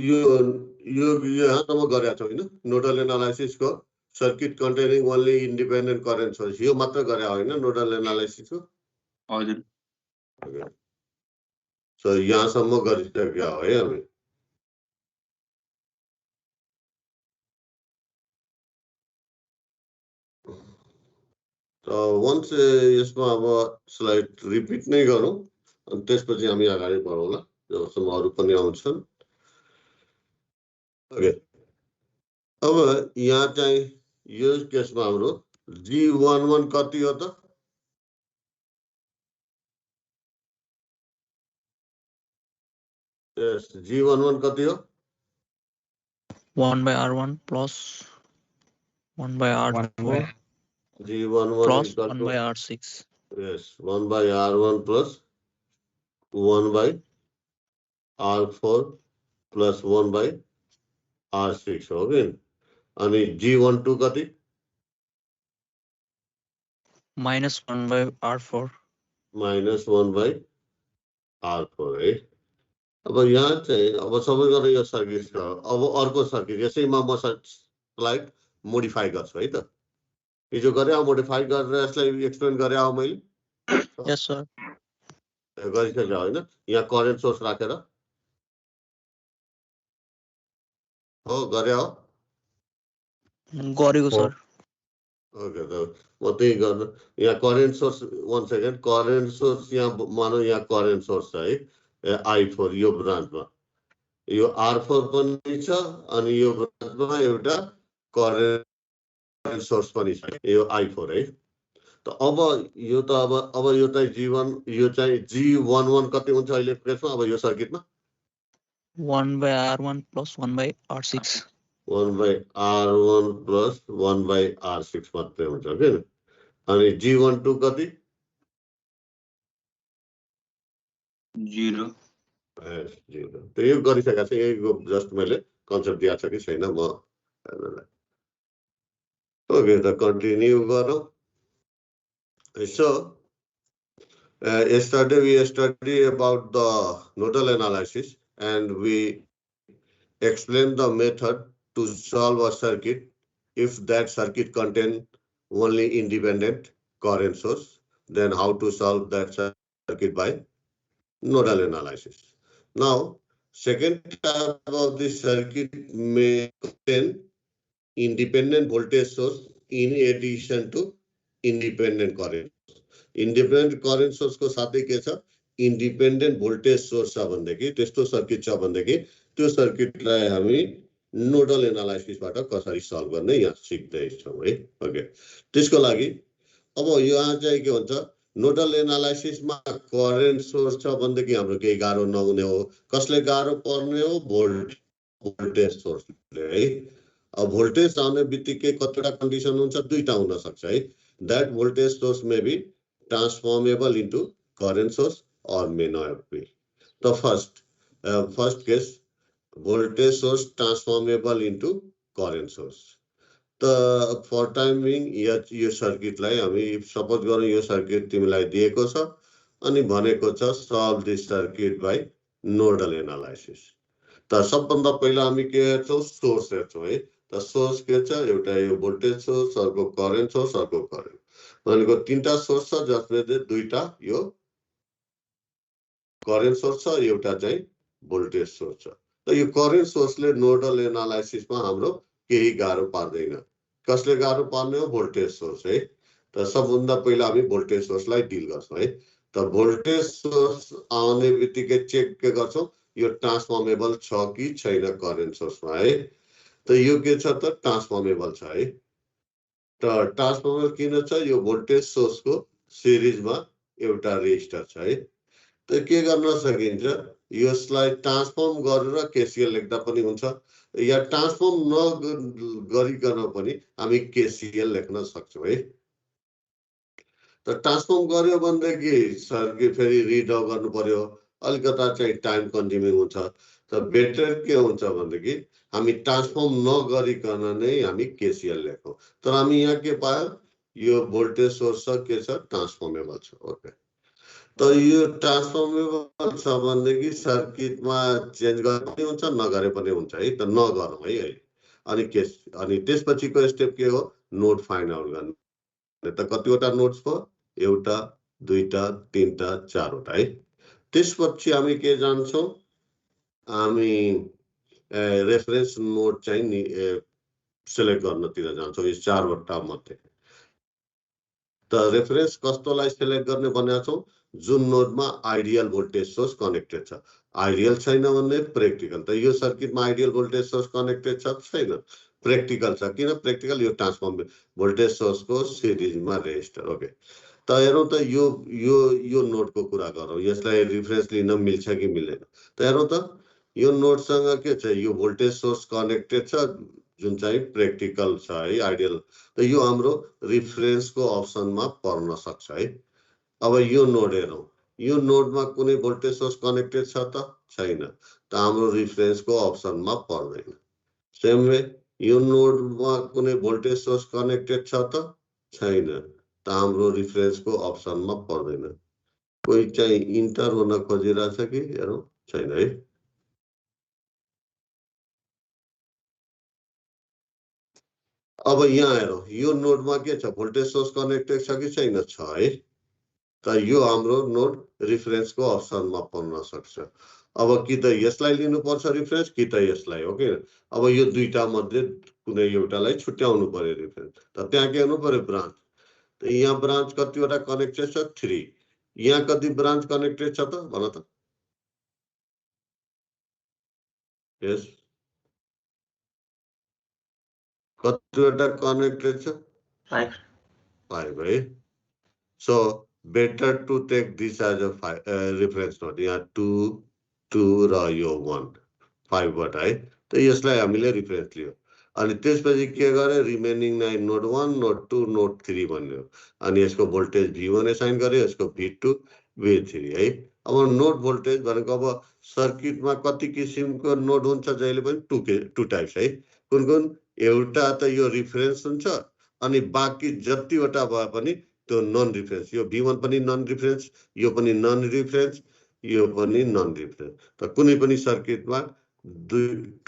यो यो यहाँसम्म गरेका छौँ होइन नोडल एनालाइसिसको circuit containing only independent current source यो मात्र गरे होइन नोडल एनालाइसिसको हजुर सो यहाँसम्म गरिसक्यो है हामी वन्स यसमा अब स्लाइड रिपिट नै गरौँ अनि त्यसपछि हामी अगाडि बढौँला जबसम्म अरू पनि आउँछन् ओके अब यहाँ चाहिँ यो केसमा हाम्रो G11 कति हो त यस G11 कति हो 1/R1 plus 1/R4 G11 plus 1/R6 yes 1/R1 plus 1/R4 plus 1/R6 हो गयो अनि G12 कति minus 1/R4 minus 1/R4 है अब यहाँ चाहिँ अब सबैजना यो सर्किट छ अब अर्को सर्किट यसैमा म स्लाइड मोडिफाई गर्छु है त हिजो गरे मोडिफाई गरेर यसलाई एक्सप्लेन गरे मैले yes sir गरिसक्यो होइन यहाँ करेन्ट सोर्स राखेर हो गरे हो गरेको सर ओके त म त्यही गर्न यहाँ करेन्ट सोर्स वन सेकेन्ड करेन्ट सोर्स यहाँ मानौ यहाँ करेन्ट सोर्स छ है I4 यो ब्रान्चमा यो R4 पनि छ अनि यो ब्रान्चमा एउटा करेन्ट सोर्स पनि छ यो I4 है त अब यो त अब यो चाहिँ G1 यो चाहिँ G11 कति हुन्छ अहिले केसमा अब यो सर्किटमा 1/R1 plus 1/R6 1/R1 plus 1/R6 मात्रै हुन्छ के अनि G12 कति 0 त यो गरिसकेको छ यही जस्ट मैले कन्सेप्ट दिएको छ कि छैन म ओके त कन्टिन्यू गरौँ so yesterday we studied about the nodal analysis and we explained the method to solve a circuit if that circuit contain only independent current source then how to solve that circuit by nodal analysis. Now second type of this circuit may contain independent voltage source in addition to independent current. Independent current source को साथै के छ independent voltage source छ भन्देखि त्यस्तो circuit छ भन्देखि त्यो सर्किटलाई हामी नोडल एनालाइसिस बाट कसरी सल्भ गर्ने यहाँ सिक्दै छौं है ओके त्यसको लागि अब यहाँ चाहिँ के हुन्छ नोडल एनालाइसिसमा करेन्ट सोर्स छ भन्देखि हाम्रो केही गाह्रो नहुने हो कसले गाह्रो पर्ने हो भोल्टेज सोर्सले है अब भोल्टेज आउने बित्तिकै कतिवटा कन्डिसन हुन्छ दुईटा हुन सक्छ है that voltage source may be transformable into current source or may not be. The first case, voltage source transformable into current source. The for time being यो सर्किटलाई हामी सपोज गरौँ यो सर्किट तिमीलाई दिएको छ अनि भनेको छ solve this circuit by nodal analysis. त सबभन्दा पहिला हामी के हेर्छौँ सोर्स हेर्छौँ है त सोर्स के छ एउटा यो भोल्टेज सोर्स अर्को करेन्ट सोर्स अर्को करेन्ट भनेको तीनटा सोर्स छ जसले दुईटा यो करेन्ट सोर्स छ एउटा चाहिँ भोल्टेज सोर्स छ त यो करेन्ट सोर्सले नोडल एनालाइसिसमा हाम्रो केही गाह्रो पार्दैन कसले गाह्रो पार्ने हो भोल्टेज सोर्स है त सबभन्दा पहिला हामी भोल्टेज सोर्सलाई डिल गर्छौँ है त भोल्टेज सोर्स आउने बित्तिकै चेक के गर्छौँ यो ट्रान्सफर्मेबल छ कि छैन करेन्ट सोर्समा है त यो के छ त ट्रान्सफर्मेबल छ है त ट्रान्सफर्मेबल किन छ यो भोल्टेज सोर्सको सिरिजमा एउटा रेजिस्टर छ है त के गर्न सकिन्छ यसलाई ट्रान्सफर्म गरेर केसीएल लेख्दा पनि हुन्छ या ट्रान्सफर्म नगरिकन पनि हामी केसीएल लेख्न सक्छौँ है त ट्रान्सफर्म गर्यो भनेदेखि सर्किट फेरि रिड गर्नु पर्यो अलिकता चाहिँ टाइम कन्ज्युमिङ हुन्छ त बेटर के हुन्छ भनेदेखि हामी ट्रान्सफर्म नगरिकन नै हामी केसीएल लेखौँ तर हामी यहाँ के पायौँ यो भोल्टेज सोर्स के छ ट्रान्सफर्मेबल छ ओके त यो ट्रान्सफर्मेबल छ भनेदेखि सर्किटमा चेन्ज गरे पनि हुन्छ नगरे पनि हुन्छ है त नगरौँ है अनि त्यसपछिको स्टेप के हो नोड फाइन्ड आउट गर्ने त कतिवटा नोड्स भयो एउटा दुईटा तीनटा चारवटा है त्यसपछि हामी के जान्छौँ हामी रेफरेन्स नोड चाहिँ नि सिलेक्ट गर्नतिर जान्छौँ यो चारवटा मध्ये त रेफरेन्स कस्तोलाई सिलेक्ट गर्ने भनेका छौँ जुन नोडमा आइडियल भोल्टेज सोर्स कनेक्टेड छ आइडियल छैन भने प्र्याक्टिकल त यो सर्किटमा आइडियल भोल्टेज सोर्स कनेक्टेड छ छैन प्र्याक्टिकल छ किन प्र्याक्टिकल यो ट्रान्सफर्म भोल्टेज सोर्सको सिरिजमा रेजिस्टर ओके त हेरौँ त यो नोडको कुरा गरौँ यसलाई रिफरेन्स लिन मिल्छ कि मिल्दैन त हेरौँ त यो नोडसँग के छ यो भोल्टेज सोर्स कनेक्टेड छ जुन चाहिँ प्र्याक्टिकल छ है आइडियल त यो हाम्रो रिफरेन्सको अप्सनमा पर्न सक्छ है अब यो नोड हेरौँ यो नोडमा कुनै भोल्टेज सोर्स कनेक्टेड छ त छैन त हाम्रो रिफरेन्सको अप्सनमा पर्दैन सेम वे यो नोडमा कुनै भोल्टेज सोर्स कनेक्टेड छ त छैन त हाम्रो रिफरेन्सको अप्सनमा पर्दैन कोही चाहिँ इन्टर हुन खोजिरहेछ कि हेरौँ छैन है अब यहाँ हेरौँ यो नोडमा के छ भोल्टेज सोर्स कनेक्टेड छ कि छैन छ है त यो हाम्रो नोड रिफरेन्सको अप्सनमा पर्न सक्छ अब कि त यसलाई लिनुपर्छ रिफरेन्स कि त यसलाई हो कि अब यो दुईटा मध्ये कुनै एउटालाई छुट्याउनु पर्यो रिफरेन्स त त्यहाँ के गर्नु पर्यो ब्रान्च त यहाँ ब्रान्च कतिवटा कनेक्टेड छ 3 यहाँ कति ब्रान्च कनेक्टेड छ त भन त यस कतिवटा कनेक्टेड छ 5 है so better to take this as a reference node यहाँ 2 र यो 1 5 बाट है त यसलाई हामीले रिफरेन्स लियो अनि त्यसपछि के गरे रिमेनिङ 9 नोड 1 नोड 2 नोड 3 भन्यो अनि यसको भोल्टेज V1 असाइन गर्यो यसको V2 V3 है अब नोड भोल्टेज भनेको अब सर्किटमा कति किसिमको नोड हुन्छ जहिले पनि टु टाइप्स है कुन एउटा त यो रिफरेन्स हुन्छ अनि बाँकी जतिवटा भए पनि त्यो नन रिफरेन्स यो V1 पनि नन रिफरेन्स यो पनि नन रिफरेन्स यो पनि नन रिफरेन्स त कुनै पनि सर्किटमा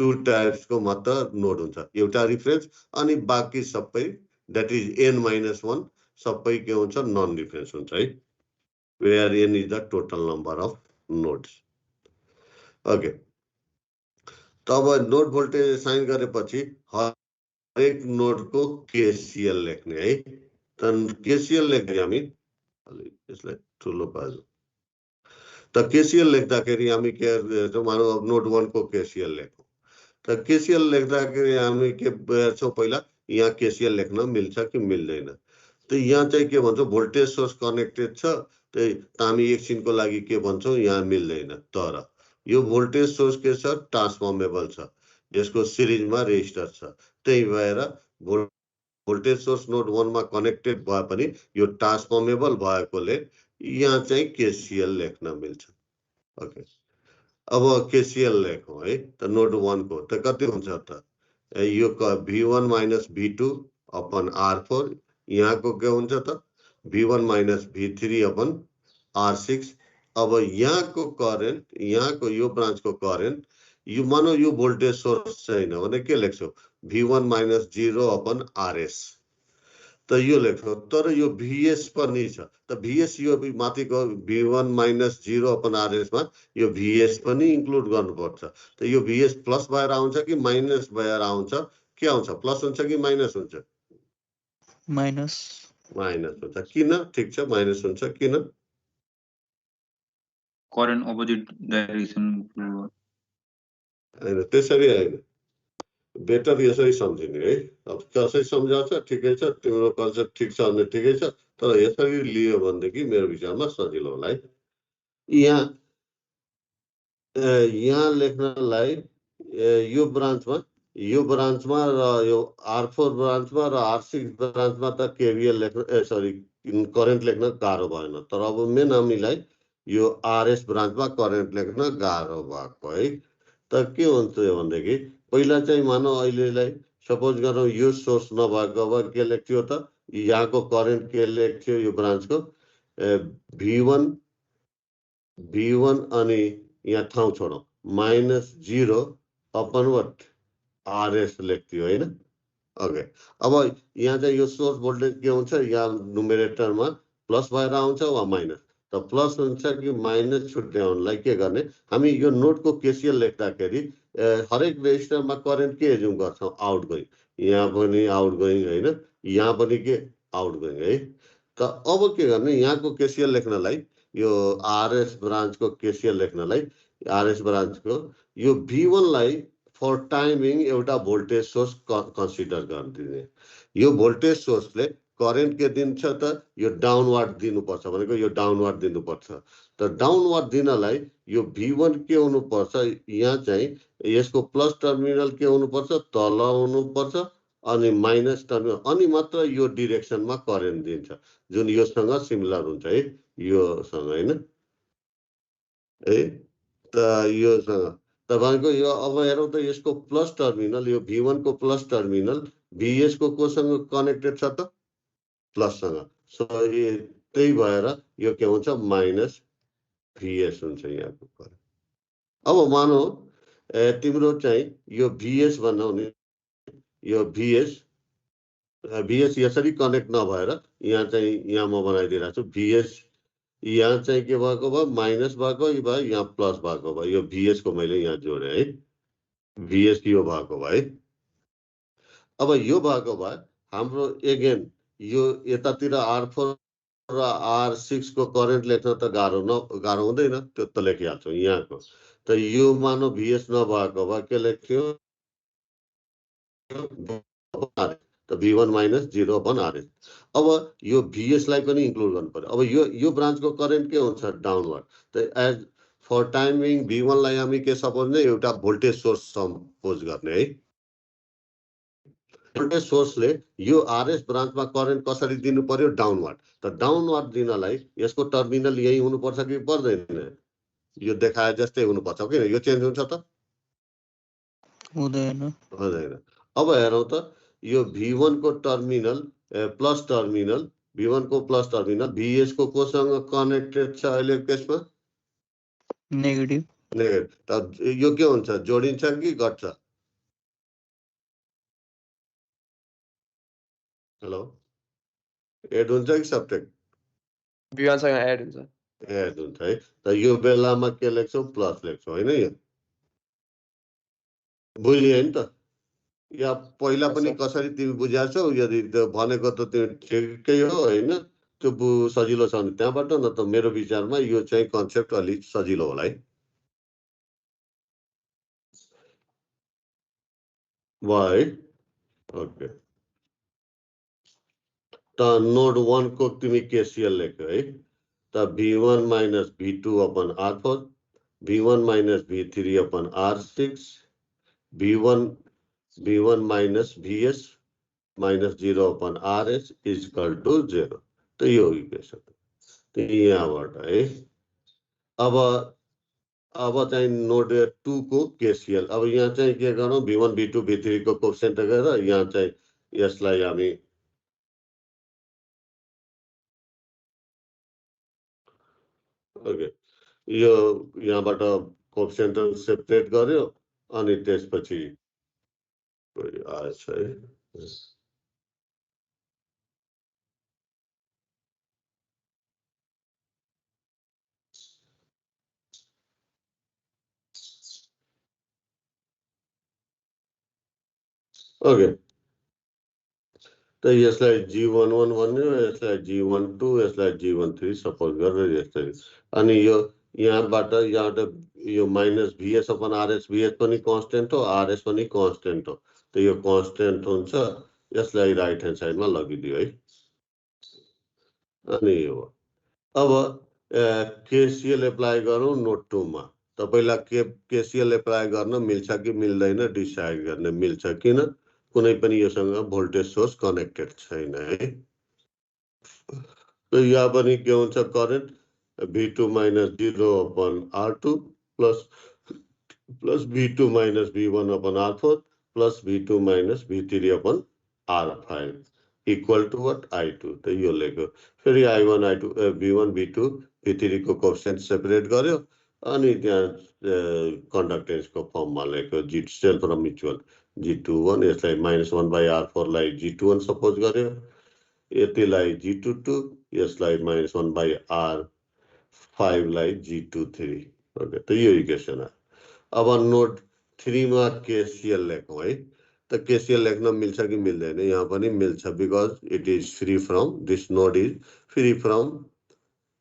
टु टाइप्सको मात्र नोड हुन्छ एउटा रिफरेन्स अनि बाँकी सबै द्याट इज n-1 सबै के हुन्छ नन रिफरेन्स हुन्छ है where n is the total number of nodes okay तब नोड भोल्टेज असाइन गरेपछि हरेक नोडको KCL लेख्ने है त KCL लेख्ने हामी यसलाई ठुलो पार्छौँ त KCL लेख्दाखेरि हामी के गर्छौँ मानौ अब नोड 1 को KCL लेखौँ त KCL लेख्दाखेरि हामी के हेर्छौँ पहिला यहाँ KCL लेख्न मिल्छ कि मिल्दैन त यहाँ चाहिँ के भन्छौँ भोल्टेज सोर्स कनेक्टेड छ त्यही हामी एकछिनको लागि के भन्छौँ यहाँ मिल्दैन तर यो भोल्टेज सोर्स के छ ट्रान्सफर्मेबल छ यसको सिरिजमा रेजिस्टर छ त्यही भएर भोल्टेज सोर्स नोड 1 मा कनेक्टेड भए पनि यो ट्रान्सफर्मेबल भएकोले यहाँ चाहिँ KCL लेख्न मिल्छ ओके अब KCL लेखौँ है त नोड 1 को त कति हुन्छ त यो V1 - V2 अपन R4 यहाँको के हुन्छ त V1 - V3 अपन R6 अब यहाँको करेन्ट यहाँको यो ब्रान्चको करेन्ट यो मानौ यो भोल्टेज सोर्स छैन भने के लेख्छौ V1 - 0 अपन RS त यो लेख्छौ तर यो VS पनि छ त VS यो माथिको V1 - 0 अपन RS मा यो VS पनि इन्क्लुड गर्नुपर्छ त यो VS प्लस भएर आउँछ कि माइनस भएर आउँछ के आउँछ प्लस हुन्छ कि माइनस हुन्छ माइनस हुन्छ किन ठीक छ माइनस हुन्छ किन करेन्ट अपोजिट डाइरेक्सन हैन त्यसरी हैन बेटर यसरी सम्झिने है अब कसरी सम्झाउँछ ठिकै छ तिम्रो कन्सेप्ट ठिक छ भने ठिकै छ तर यसरी लियो भनेदेखि मेरो विचारमा सजिलो होला है यहाँ लेख्नलाई यो ब्रान्चमा र यो R4 ब्रान्चमा र R6 ब्रान्चमा त KVL लेख्न सरी करेन्ट लेख्न गाह्रो भएन तर अब मेन हामीलाई यो RS ब्रान्चमा करेन्ट लेख्न गाह्रो भएको है त के हुन्छ भनेदेखि पहिला चाहिँ मानौ अहिलेलाई सपोज गरौँ यो सोर्स नभएको अब के लेख्थ्यो त यहाँको करेन्ट के लेख्थ्यो यो ब्रान्चको V1 V1 अनि यहाँ ठाउँ छोडौँ -0 अपन what RS लेख्थ्यो होइन ओके अब यहाँ चाहिँ यो सोर्स भोल्टेज के हुन्छ यहाँ नुमेरेटरमा प्लस भएर आउँछ वा माइनस त प्लस हुन्छ कि माइनस छुट्याउनलाई के गर्ने हामी यो नोडको केसीएल लेख्दाखेरि हरेक रेजिस्टरमा करेन्ट के एज्युम गर्छौँ आउट गोइङ यहाँ पनि आउट गोइङ होइन यहाँ पनि के आउट गोइङ है त अब के गर्ने यहाँको केसीएल लेख्नलाई यो आरएस ब्रान्चको केसीएल लेख्नलाई आरएस ब्रान्चको यो V1 लाई फर टाइमिङ एउटा भोल्टेज सोर्स कन्सिडर गरिदिने यो भोल्टेज सोर्सले करेन्ट के दिन्छ त यो डाउनवार्ड दिनुपर्छ भनेको यो डाउनवार्ड दिनुपर्छ त डाउनवार्ड दिनलाई यो V1 के हुनुपर्छ यहाँ चाहिँ यसको प्लस टर्मिनल के हुनुपर्छ तल हुनुपर्छ अनि माइनस टर्मिनल अनि मात्र यो डिरेक्सनमा करेन्ट दिन्छ जुन योसँग सिमिलर हुन्छ है योसँग होइन है त योसँग तपाईको यो अब हेरौँ त यसको प्लस टर्मिनल यो V1 को प्लस टर्मिनल VS को कोसँग कनेक्टेड छ त प्लससँग सो त्यही भएर यो के हुन्छ माइनस VS हुन्छ यहाँको करेन्ट अब मानौ तिम्रो चाहिँ यो VS भनौँ नि यो VS यसरी कनेक्ट नभएर यहाँ चाहिँ यहाँ म बनाइदिरहेको छु VS यहाँ चाहिँ के भएको भयो माइनस भएको भयो यहाँ प्लस भएको भयो यो VS को मैले यहाँ जोडेँ है VS यो भएको भयो है अब यो भएको भए हाम्रो एगेन यो यतातिर R4 र R6 को करेन्ट लेख्न त गाह्रो हुँदैन त्यो त लेखिहाल्छौँ यहाँको त यो मानव VS नभएको भए के लेख्थ्यो त V1 माइनस 0 अपन RS अब यो VS लाई पनि इन्क्लुड गर्नु पर्यो अब यो ब्रान्चको करेन्ट के हुन्छ डाउनवर्ड त एज फर टाइमिङ V1 लाई हामी के सपोज नै एउटा भोल्टेज सोर्स सपोज गर्ने है भोल्टेज सोर्सले यो RS ब्रान्चमा करेन्ट कसरी दिनु पर्यो डाउनवर्ड त डाउनवर्ड दिनलाई यसको टर्मिनल यही हुनुपर्छ कि पर्दैन यो देखाए जस्तै हुनुपर्छ किन यो चेन्ज हुन्छ त हुँदैन अब हेरौँ त यो V1 को टर्मिनल प्लस टर्मिनल V1 को प्लस टर्मिनल VS को कोसँग कनेक्टेड छ अहिले त्यसमा नेगेटिभ त यो के हुन्छ जोडिन्छ कि घट्छ हेलो एड हुन्छ कि सब्ट्र्याक्ट V1 सँग एड हुन्छ है त यो बेलामा के लेख्छौ प्लस लेख्छौ हैन यो बुझ्यो नि त या पहिला पनि कसरी तिमी बुझाछौ यदि भनेको त त्यो ठिकै हो हैन त्यो सजिलो छ भने त्यहाँबाट न त मेरो विचारमा यो चाहिँ कन्सेप्ट अलि सजिलो होला है वाइ ओके त नोड 1 को तिमी केसीएल लेख्यो है त V1 minus V2 upon R4 V1 minus V3 upon R6 V1 minus VS minus 0 upon RS is equal to 0 तो यो इक्वेसन तो यहाँबाट है अब चाहिँ नोड 2 को केसीएल अब यहाँ चाहिँ के गरौँ V1 V2 V3 को कोएफिसिएन्ट गरेर यहाँ चाहिँ यसलाई हामी ओके यो यहाँबाट कोएफिसिएन्ट सेपरेट गर्यो अनि त्यसपछि आएछ है ओके त यसलाई G11 भन्यो यसलाई G12 यसलाई G13 सपोज गरेर यसरी अनि यो यहाँबाट यो minus VS upon RS VS पनि कन्स्टेन्ट हो RS पनि कन्स्टेन्ट हो त यो कन्स्टेन्ट हुन्छ यसलाई राइट ह्यान्ड साइडमा लगिदियो है अनि यो अब केसीएल एप्लाई गरौँ नोड 2 मा तपाईलाई केसीएल एप्लाई गर्न मिल्छ कि मिल्दैन डिसाइड गर्न मिल्छ किन कुनै पनि योसँग भोल्टेज सोर्स कनेक्टेड छैन है त यहाँ पनि के हुन्छ current V2 minus 0 upon R2 plus V2 minus V1 upon R4 plus V2 minus V3 upon R5 equal to what I2 त यो लेख्यो फेरि I1 I2 V1 V2 V3 को कोएफिसिएन्ट सेपरेट गर्यो अनि त्यहाँ कन्डक्टेन्स को फर्ममा लेख्यो G सेल्फ र म्युचुअल G21 यसलाई -1/R4 लाई G21 सपोज गर्यो यतिलाई G22 यसलाई -1/R5 लाई G23 ओके त यो इक्वेसन हो अब नोड 3 मा KCL लेखौं है त KCL लेख्न मिल्छ कि मिल्दैन यहाँ पनि मिल्छ because it is free from this node is free from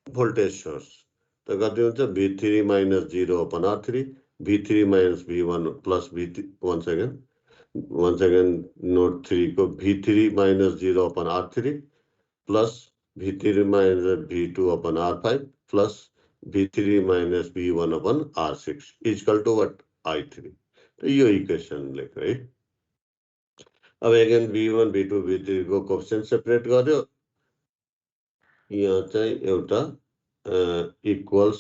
voltage source त कति हुन्छ V3 - 0 upon R3 V3 - V1 plus V3 one second node 3 को V3 - 0 upon R3 plus V3 - V2 upon R5 plus V3 - V1 upon R6 is equal to what I3 तो यो equation लेख्यो है अब again V1 V2 V3 को coefficient separate गर्यो यहाँ चाहिँ एउटा इक्वल्स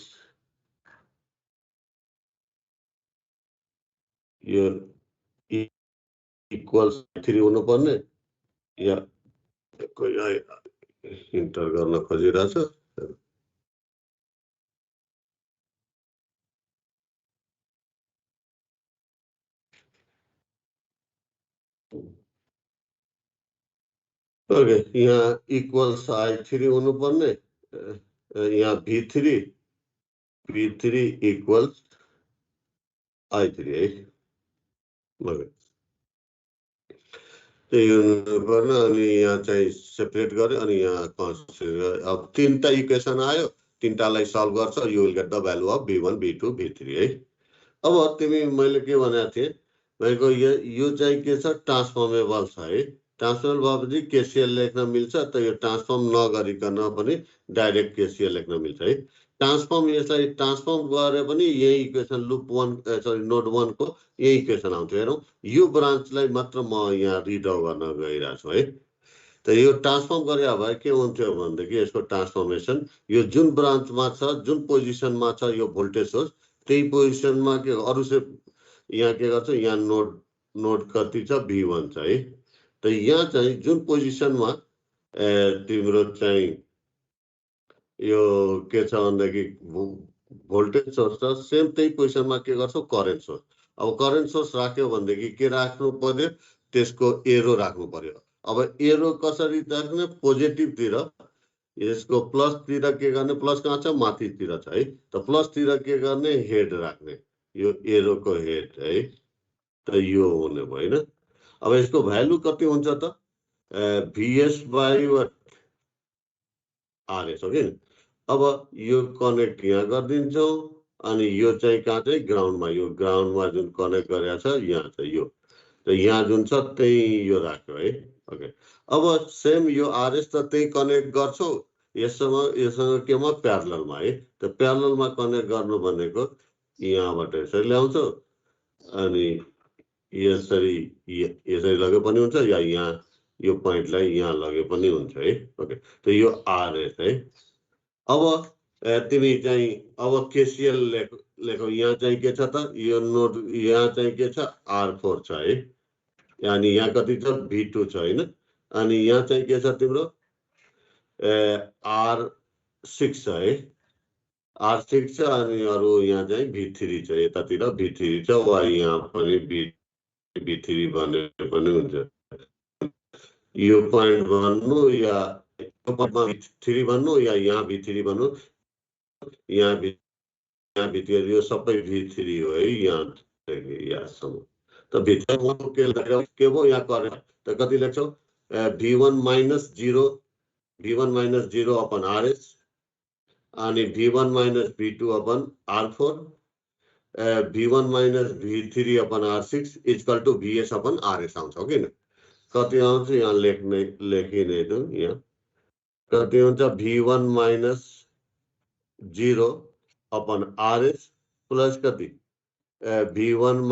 यो इक्वल्स 3 हुनुपर्ने या कोही इन्टर गर्न खोजिरहेछ ओके यहाँ इक्वल्स I3 हुनुपर्ने यहाँ V3 इक्वल्स I3 है ओके त्यही हुनुपर्ने अनि यहाँ चाहिँ सेपरेट गर्यो अनि यहाँ कन्सिडर अब तीनटा इक्वेसन आयो तीनटालाई सल्भ गर्छ you will get the value of V1 V2 V3 है अब तिमी मैले के भनेको थिएँ भनेको यो चाहिँ के छ ट्रान्सफर्मेबल छ है ट्रान्सफर्मेबल भएपछि KCL लेख्न मिल्छ त यो ट्रान्सफर्म नगरिकन पनि डाइरेक्ट KCL लेख्न मिल्छ है ट्रान्सफर्म यसलाई ट्रान्सफर्म गरे पनि यही इक्वेसन लुप 1 सरी नोड 1 को यही इक्वेसन आउँछ हेरौँ यो ब्रान्चलाई मात्र म यहाँ रिड्राउ गर्न गइरहेको छु है त यो ट्रान्सफर्म गरे भए के हुन्थ्यो भनेदेखि यसको ट्रान्सफर्मेसन यो जुन ब्रान्चमा छ जुन पोजिसनमा छ यो भोल्टेज सोर्स त्यही पोजिसनमा के अरु से यहाँ के गर्छ यहाँ नोड कति छ V1 छ है त यहाँ चाहिँ जुन पोजिसनमा तिम्रो चाहिँ यो के छ भन्दाखेरि भोल्टेज सोर्स छ सेम त्यही पोजिसनमा के गर्छौ करेन्ट सोर्स अब करेन्ट सोर्स राख्यो भनेदेखि के राख्नु पर्यो त्यसको एरो राख्नु पर्यो अब एरो कसरी राख्ने पोजिटिभ तिर यसको प्लस तिर के गर्ने प्लस कहाँ छ माथि तिर छ है त प्लस तिर के गर्ने हेड राख्ने यो एरो को हेड है त यो हुने भएन अब यसको भ्यालु कति हुन्छ त VS by what RS okay अब यो कनेक्ट यहाँ गर्दिन्छौ अनि यो चाहिँ कहाँ चाहिँ ग्राउन्डमा यो ग्राउन्डमा जुन कनेक्ट गरेको छ यहाँ चाहिँ यो त यहाँ जुन छ त्यही यो राख्यो है ओके अब सेम यो RS त त्यही कनेक्ट गर्छौ यससँग केमा प्यारललमा है त प्यारललमा कनेक्ट गर्नु भनेको यहाँबाट यसरी ल्याउँछौ अनि यसरी लगे पनि हुन्छ या यहाँ यो पोइन्टलाई यहाँ लगे पनि हुन्छ है ओके त यो RS है अब तिमी चाहिँ अब KCL लेखौ यहाँ चाहिँ के छ त यो नोड यहाँ चाहिँ के छ R4 छ है अनि यहाँ कति छ V2 छ हैन अनि यहाँ चाहिँ के छ तिम्रो R6 छ है R6 छ अनि अरु यहाँ चाहिँ V3 छ यतातिर V3 छ वा यहाँ पनि V3 भने पनि हुन्छ यो पोइन्ट भन्नु या यो पोइन्टमा V3 भन्नु या यहाँ V3 भन्नु यहाँ V3 यो सबै V3 हो है यहाँसम्म त V3 के भो यहाँ करे त कति लेख्छौ V1 - 0 upon RS अनि V1 - V2 upon R4 V1 - V3 upon R6 is equal to VS upon RS आउँछ हो कि न कति आउँछ यहाँ लेखिने त यहाँ कति हुन्छ V1 - 0 upon RS प्लस कति V1 -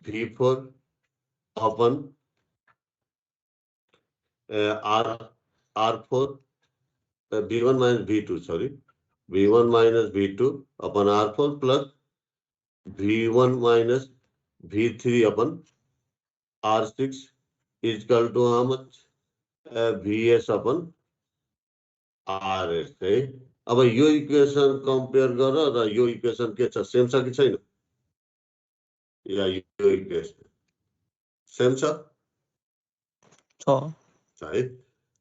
V4 upon R4 V1 - V2 sorry V1 - V2 upon R4 plus V1 - V3 upon R6 is equal to how much VS upon RS है। अब यो इक्वेसन कम्पेयर गर र यो इक्वेसन के छ same छ कि छैन या यो इक्वेसन सेम छ है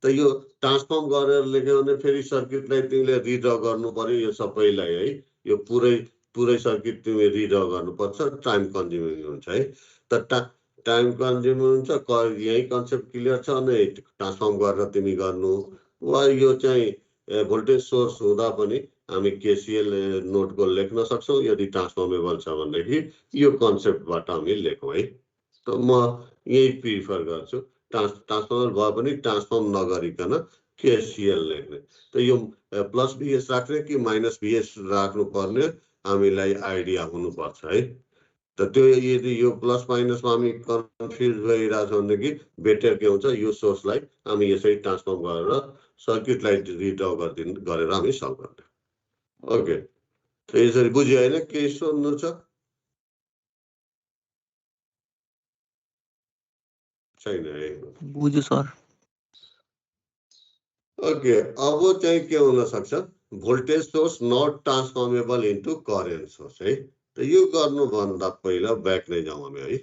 त यो ट्रान्सफर्म गरेर लेख्यो भने फेरि सर्किटलाई तिमीले रिड्र गर्नु पर्यो यो सबैलाई है यो पुरै सर्किट तिमीले रिड्र गर्नुपर्छ टाइम कन्ज्युमिङ हुन्छ है त टाइम कन्ज्युमिङ हुन्छ यही कन्सेप्ट क्लियर छ अनि ट्रान्सफर्म गरेर तिमी गर्नु वा यो चाहिँ भोल्टेज सोर्स हुँदा पनि हामी केसीएल नोटको लेख्न सक्छौँ यदि ट्रान्सफर्मेबल छ भनेदेखि यो कन्सेप्टबाट हामी लेखौँ है त म यही प्रिफर गर्छु ट्रान्सफर्मर भए पनि ट्रान्सफर्म नगरिकन केसीएल लेख्ने त यो प्लस भिएस राख्ने कि माइनस भिएस राख्नु पर्ने हामीलाई आइडिया हुनुपर्छ है त त्यो यदि यो प्लस माइनसमा हामी कन्फ्युज भइरहेछौँ भनेदेखि बेटर के हुन्छ यो सोर्सलाई हामी यसरी ट्रान्सफर्म गरेर सर्किटलाई रिड्र गरेर हामी सल्भ गर्ने ओके त यसरी बुझ्यो होइन केही सोध्नु छ छैन है बुझ्यो सर ओके अब चाहिँ के हुन सक्छ voltage source not transformable into current source है त यो गर्नुभन्दा पहिला ब्याक नै जाउँ हामी है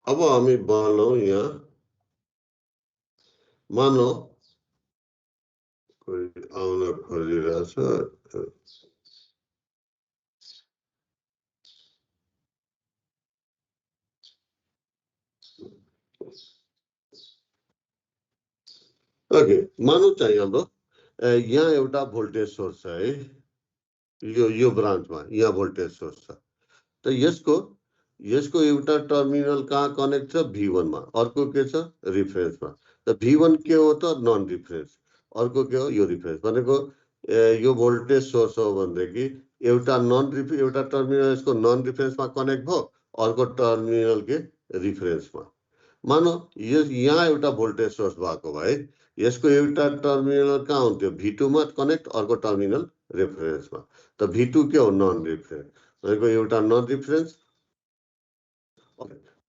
अब हामी बनाउँ यहाँ मानौ कोही आउन खोजिरहेछ ओके मानौ चाहिँ हाम्रो यहाँ एउटा भोल्टेज सोर्स छ है यो ब्रान्चमा यहाँ भोल्टेज सोर्स छ त यसको एउटा टर्मिनल कहाँ कनेक्ट छ V1 मा अर्को के छ रिफरेन्समा त V1 के हो त नन रिफरेन्स अर्को के हो यो रिफरेन्स भनेको यो भोल्टेज सोर्स हो भनेदेखि एउटा टर्मिनल यसको नन रिफरेन्समा कनेक्ट भयो अर्को टर्मिनल के रिफरेन्समा मानौ यहाँ एउटा भोल्टेज सोर्स भएको भए यसको एउटा टर्मिनल कहाँ हुन्थ्यो V2 मा कनेक्ट अर्को टर्मिनल रेफरेन्समा त V2 के हो नन रिफरेन्स भनेको एउटा नन रिफरेन्स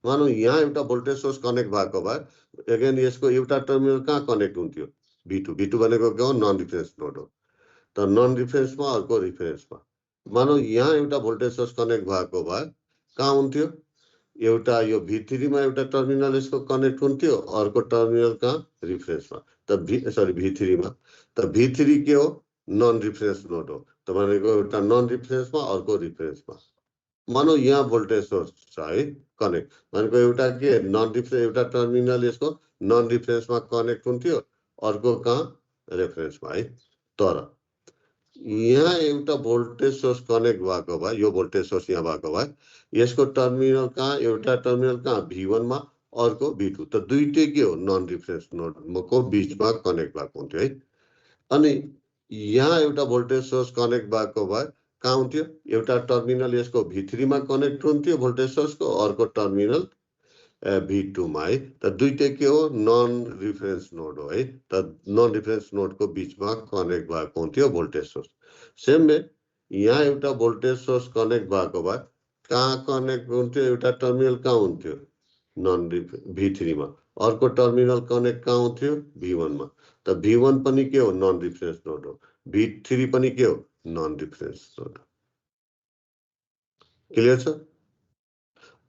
मानौ यहाँ एउटा भोल्टेज सोर्स कनेक्ट भएको भए अगेन यसको एउटा टर्मिनल कहाँ कनेक्ट हुन्थ्यो V2 भनेको के हो नन रिफरेन्स नोड हो त नन रिफरेन्समा अर्को रिफरेन्समा मानौ यहाँ एउटा भोल्टेज सोर्स कनेक्ट भएको भए कहाँ हुन्थ्यो एउटा यो V3 मा एउटा टर्मिनल यसको कनेक्ट हुन्थ्यो अर्को टर्मिनल कहाँ रिफरेन्समा त V3 मा त V3 के हो नन रिफरेन्स नोड हो त भनेको एउटा नन रिफरेन्समा अर्को रिफरेन्समा मानौ यहाँ भोल्टेज सोर्स छ है कनेक्ट भनेको एउटा के नन रिफरेन्स एउटा टर्मिनल यसको नन रिफरेन्समा कनेक्ट हुन्थ्यो अर्को कहाँ रेफरेन्समा है तर यहाँ एउटा भोल्टेज सोर्स कनेक्ट भएको भए यो भोल्टेज सोर्स यहाँ भएको भए यसको टर्मिनल कहाँ एउटा टर्मिनल कहाँ V1 मा अर्को V2 त दुईटै के हो नन रिफरेन्स नोडको बीचमा कनेक्ट भएको हुन्थ्यो है अनि यहाँ एउटा भोल्टेज सोर्स कनेक्ट भएको भए कहाँ हुन्थ्यो एउटा टर्मिनल यसको V3 मा कनेक्ट हुन्थ्यो भोल्टेज सोर्सको अर्को टर्मिनल V2 मा है त दुईटै के हो नन रिफरेन्स नोड हो है त नन रिफरेन्स नोडको बीचमा कनेक्ट भएको हुन्थ्यो भोल्टेज सोर्स सेम वे यहाँ एउटा भोल्टेज सोर्स कनेक्ट भएको भए कहाँ कनेक्ट हुन्थ्यो एउटा टर्मिनल कहाँ हुन्थ्यो नन V3 मा अर्को टर्मिनल कनेक्ट कहाँ हुन्थ्यो V1 मा त V1 पनि के हो नन रिफरेन्स नोड हो V3 पनि के हो नन रिफरेन्स नोड क्लियर छ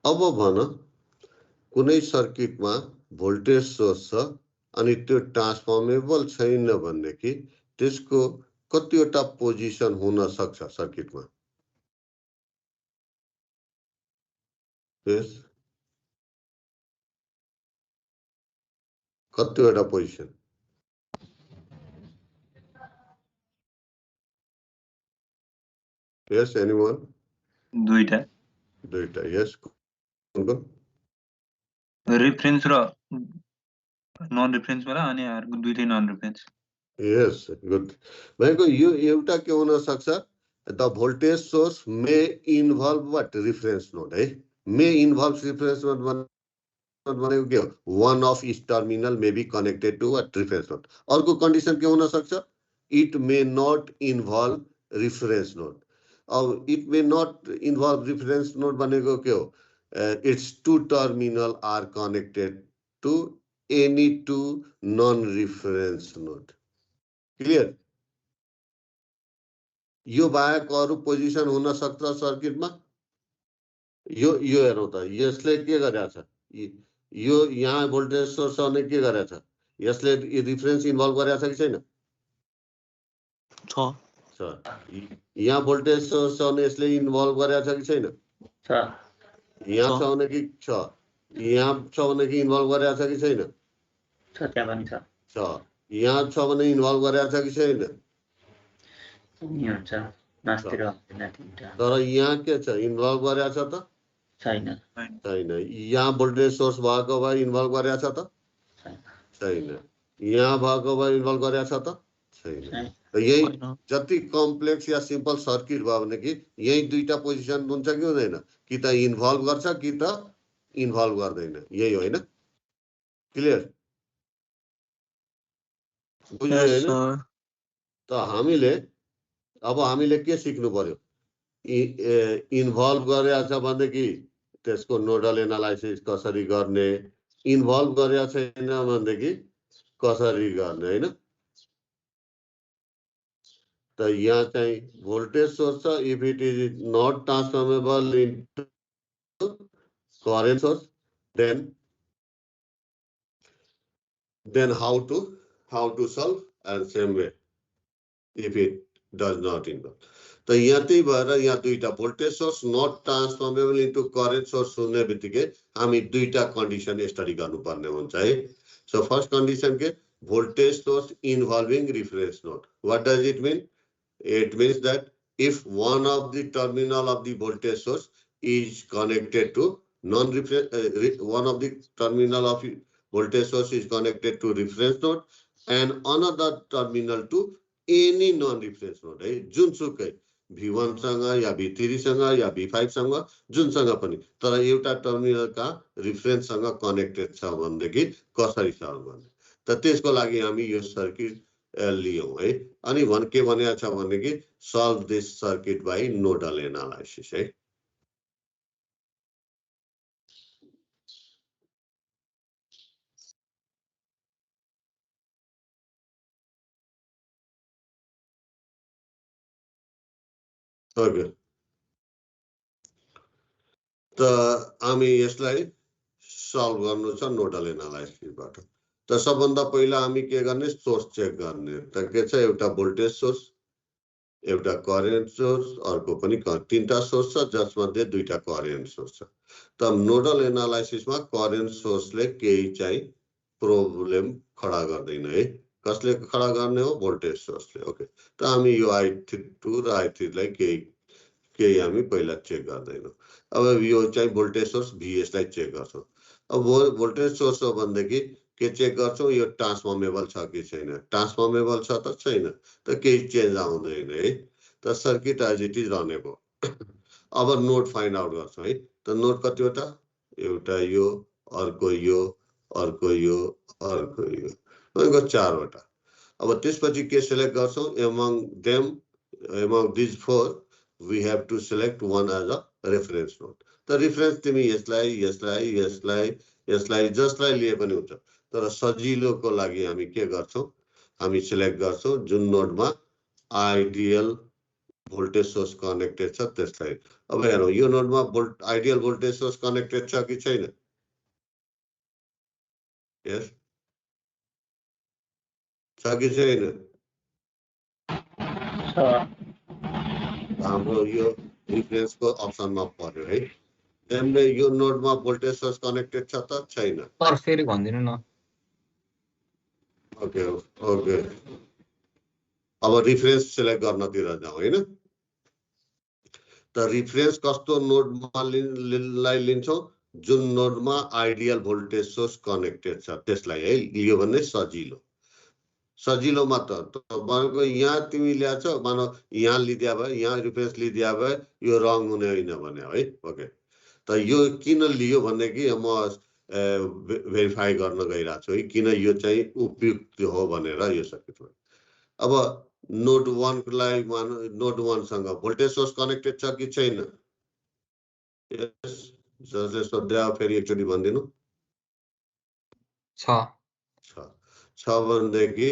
अब भन कुनै सर्किटमा भोल्टेज सोर्स छ अनि त्यो ट्रान्सफर्मेबल छैन भनेदेखि त्यसको कतिवटा पोजिसन हुन सक्छ सर्किटमा यस कतिवटा पोजिसन यस एनीवन दुईटा यस कुनको रिफरेन्स र नन रिफरेन्स वाला अनि अर्को दुईटै नन रिफरेन्स यस गुड भनेको यो एउटा के हुन सक्छ the voltage source may involve what? Reference node, है? May involve reference node भनेको के हो? One of each terminal may be connected to a reference node. अर्को condition के हुन सक्छ? It may not involve reference node. अब it may not involve reference node भनेको के हो? Its two terminal are connected to any two non-reference node. Clear? यो बाहेक अरु पोजिसन हुन सक्छ सर्किटमा? यो हेरौँ त, यसले के गरेछ? यो यहाँ भोल्टेज सोर्स आउने के गरेछ? यसले रिफरेन्स इन्भल्भ गरेछ कि छैन? छ। यहाँ भोल्टेज सोर्स आउने यसले इन्भल्भ गरेछ कि छैन? छ। यहाँ छ भने कि छ? यहाँ छ भने कि इन्भल्भ गरेछ कि छैन? छ, त्यहाँ पनि छ। छ। यहाँ छ भने इन्भल्भ गरेछ कि छैन? नि हुन्छ, नास्तिर हुँदैन तिनटा। तर यहाँ के छ? इन्भल्भ गरेछ त? छैन। छैन। यहाँ भोल्टेज सोर्स भएको भए इन्भल्भ गरेछ त? छैन। यहाँ भएको भए इन्भल्भ गरेछ त? छैन। यही जति कम्प्लेक्स या सिम्पल सर्किट भयो भने कि यही दुईटा पोजिसन हुन्छ कि हुँदैन? कि त इन्भल्भ गर्छ कि त इन्भल्भ गर्दैन। यही होइन? क्लियर? बुझ्यो हैन? त हामीले के सिक्नु पर्यो? इन्भल्भ गरेछ भनेदेखि त्यसको नोडल एनालाइसिस कसरी गर्ने, इन्भल्भ गरेछ छैन भनेदेखि कसरी गर्ने, हैन? त यहाँ चाहिँ voltage source if it is not transformable into current source then how to solve, and same way if it does not involve. त यहाँ त्यही भएर यहाँ दुईटा voltage source not transformable into current source हुने बित्तिकै हामी दुईटा कन्डिसन स्टडी गर्नुपर्ने हुन्छ है। सो फर्स्ट कन्डिसन के? Voltage source involving reference node. What does it mean? It means that if one of the terminal of the voltage source is connected to one of the terminal of voltage source is connected to reference node and another terminal to any non-reference node, है? जुनसुकै V1 सँग या V3 सँग या V5 सँग जुनसँग पनि, तर एउटा terminal का reference सँग कनेक्टेड छ भनेदेखि कसरी सल्भ गर्ने? त त्यसको लागि हामी यो सर्किट लियौं है। अनि के भनेको छ भने कि solve this circuit by nodal analysis है। ओके, त हामी यसलाई सल्भ गर्नु छ नोडल एनालाइसिसबाट। त सबभन्दा पहिला हामी के गर्ने? सोर्स चेक गर्ने। त के छ? एउटा भोल्टेज सोर्स, एउटा करेन्ट सोर्स, अर्को पनि तीनटा सोर्स छ जसमध्ये दुईटा करेन्ट सोर्स छ। त नोडल एनालाइसिसमा करेन्ट सोर्सले केही चाहिँ प्रब्लम खडा गर्दैन है। कसले खडा गर्ने हो? भोल्टेज सोर्सले। ओके, त हामी यो I2 र I3 लाई केही हामी पहिला चेक गर्दैनौं। अब यो चाहिँ भोल्टेज सोर्स VS लाई चेक गर्छौं। अब भोल्टेज सोर्स हो भनेदेखि के चेक गर्छौं? यो ट्रान्सफर्मेबल छ कि छैन? ट्रान्सफर्मेबल छ त छैन, त केही चेन्ज आउँदैन है। त सर्किट एज इट इज रहने भयो। अब नोड फाइन्ड आउट गर्छौं है। त नोड कतिवटा? एउटा यो, अर्को यो, अर्को यो, अर्को यो, भनेको 4 वटा। अब त्यसपछि के सिलेक्ट गर्छौं? among these 4 we have to select one as a reference node. त रेफरेन्स तिमी यसलाई जसलाई लिए पनि हुन्छ। तर सजिलोको लागि हामी के गर्छौं? हामी सिलेक्ट गर्छौं जुन नोडमा आइडियल भोल्टेज सोर्स कनेक्टेड छ त्यसलाई। अब हेरौं यो नोडमा आइडियल भोल्टेज सोर्स कनेक्टेड छ कि छैन? यस, छ कि छैन? हाम्रो यो रिफरेन्सको अप्सनमा पर्यो है। त्यसले यो नोडमा भोल्टेज सोर्स कनेक्टेड छ त छैन? सर फेरि भन्दिनु न। ओके ओके, अब रिफरेन्स सिलेक्ट गर्नतिर जाउँ हैन। त रिफरेन्स कस्तो नोडमा लिन्छौं? जुन नोडमा आइडियल भोल्टेज सोर्स कनेक्टेड छ त्यसलाई है लियो भने सजिलो। सजिलोमा त भनेको यहाँ तिमी ल्याएको छौ मानौ यहाँ लिदिया भयो यहाँ रिफरेन्स लिदिया भयो यो रङ हुने होइन भने है ओके त यो किन लियो भनेदेखि म भेरिफाई गर्न गइरहेको छु है किन यो चाहिँ उपयुक्त हो भनेर यो सर्किट अब नोड 1 को लागि नोड 1 सँग भोल्टेज सोर्स कनेक्टेड छ कि छैन यस जसले सोध्या फेरि एकचोटि भनिदिनु छ भनेदेखि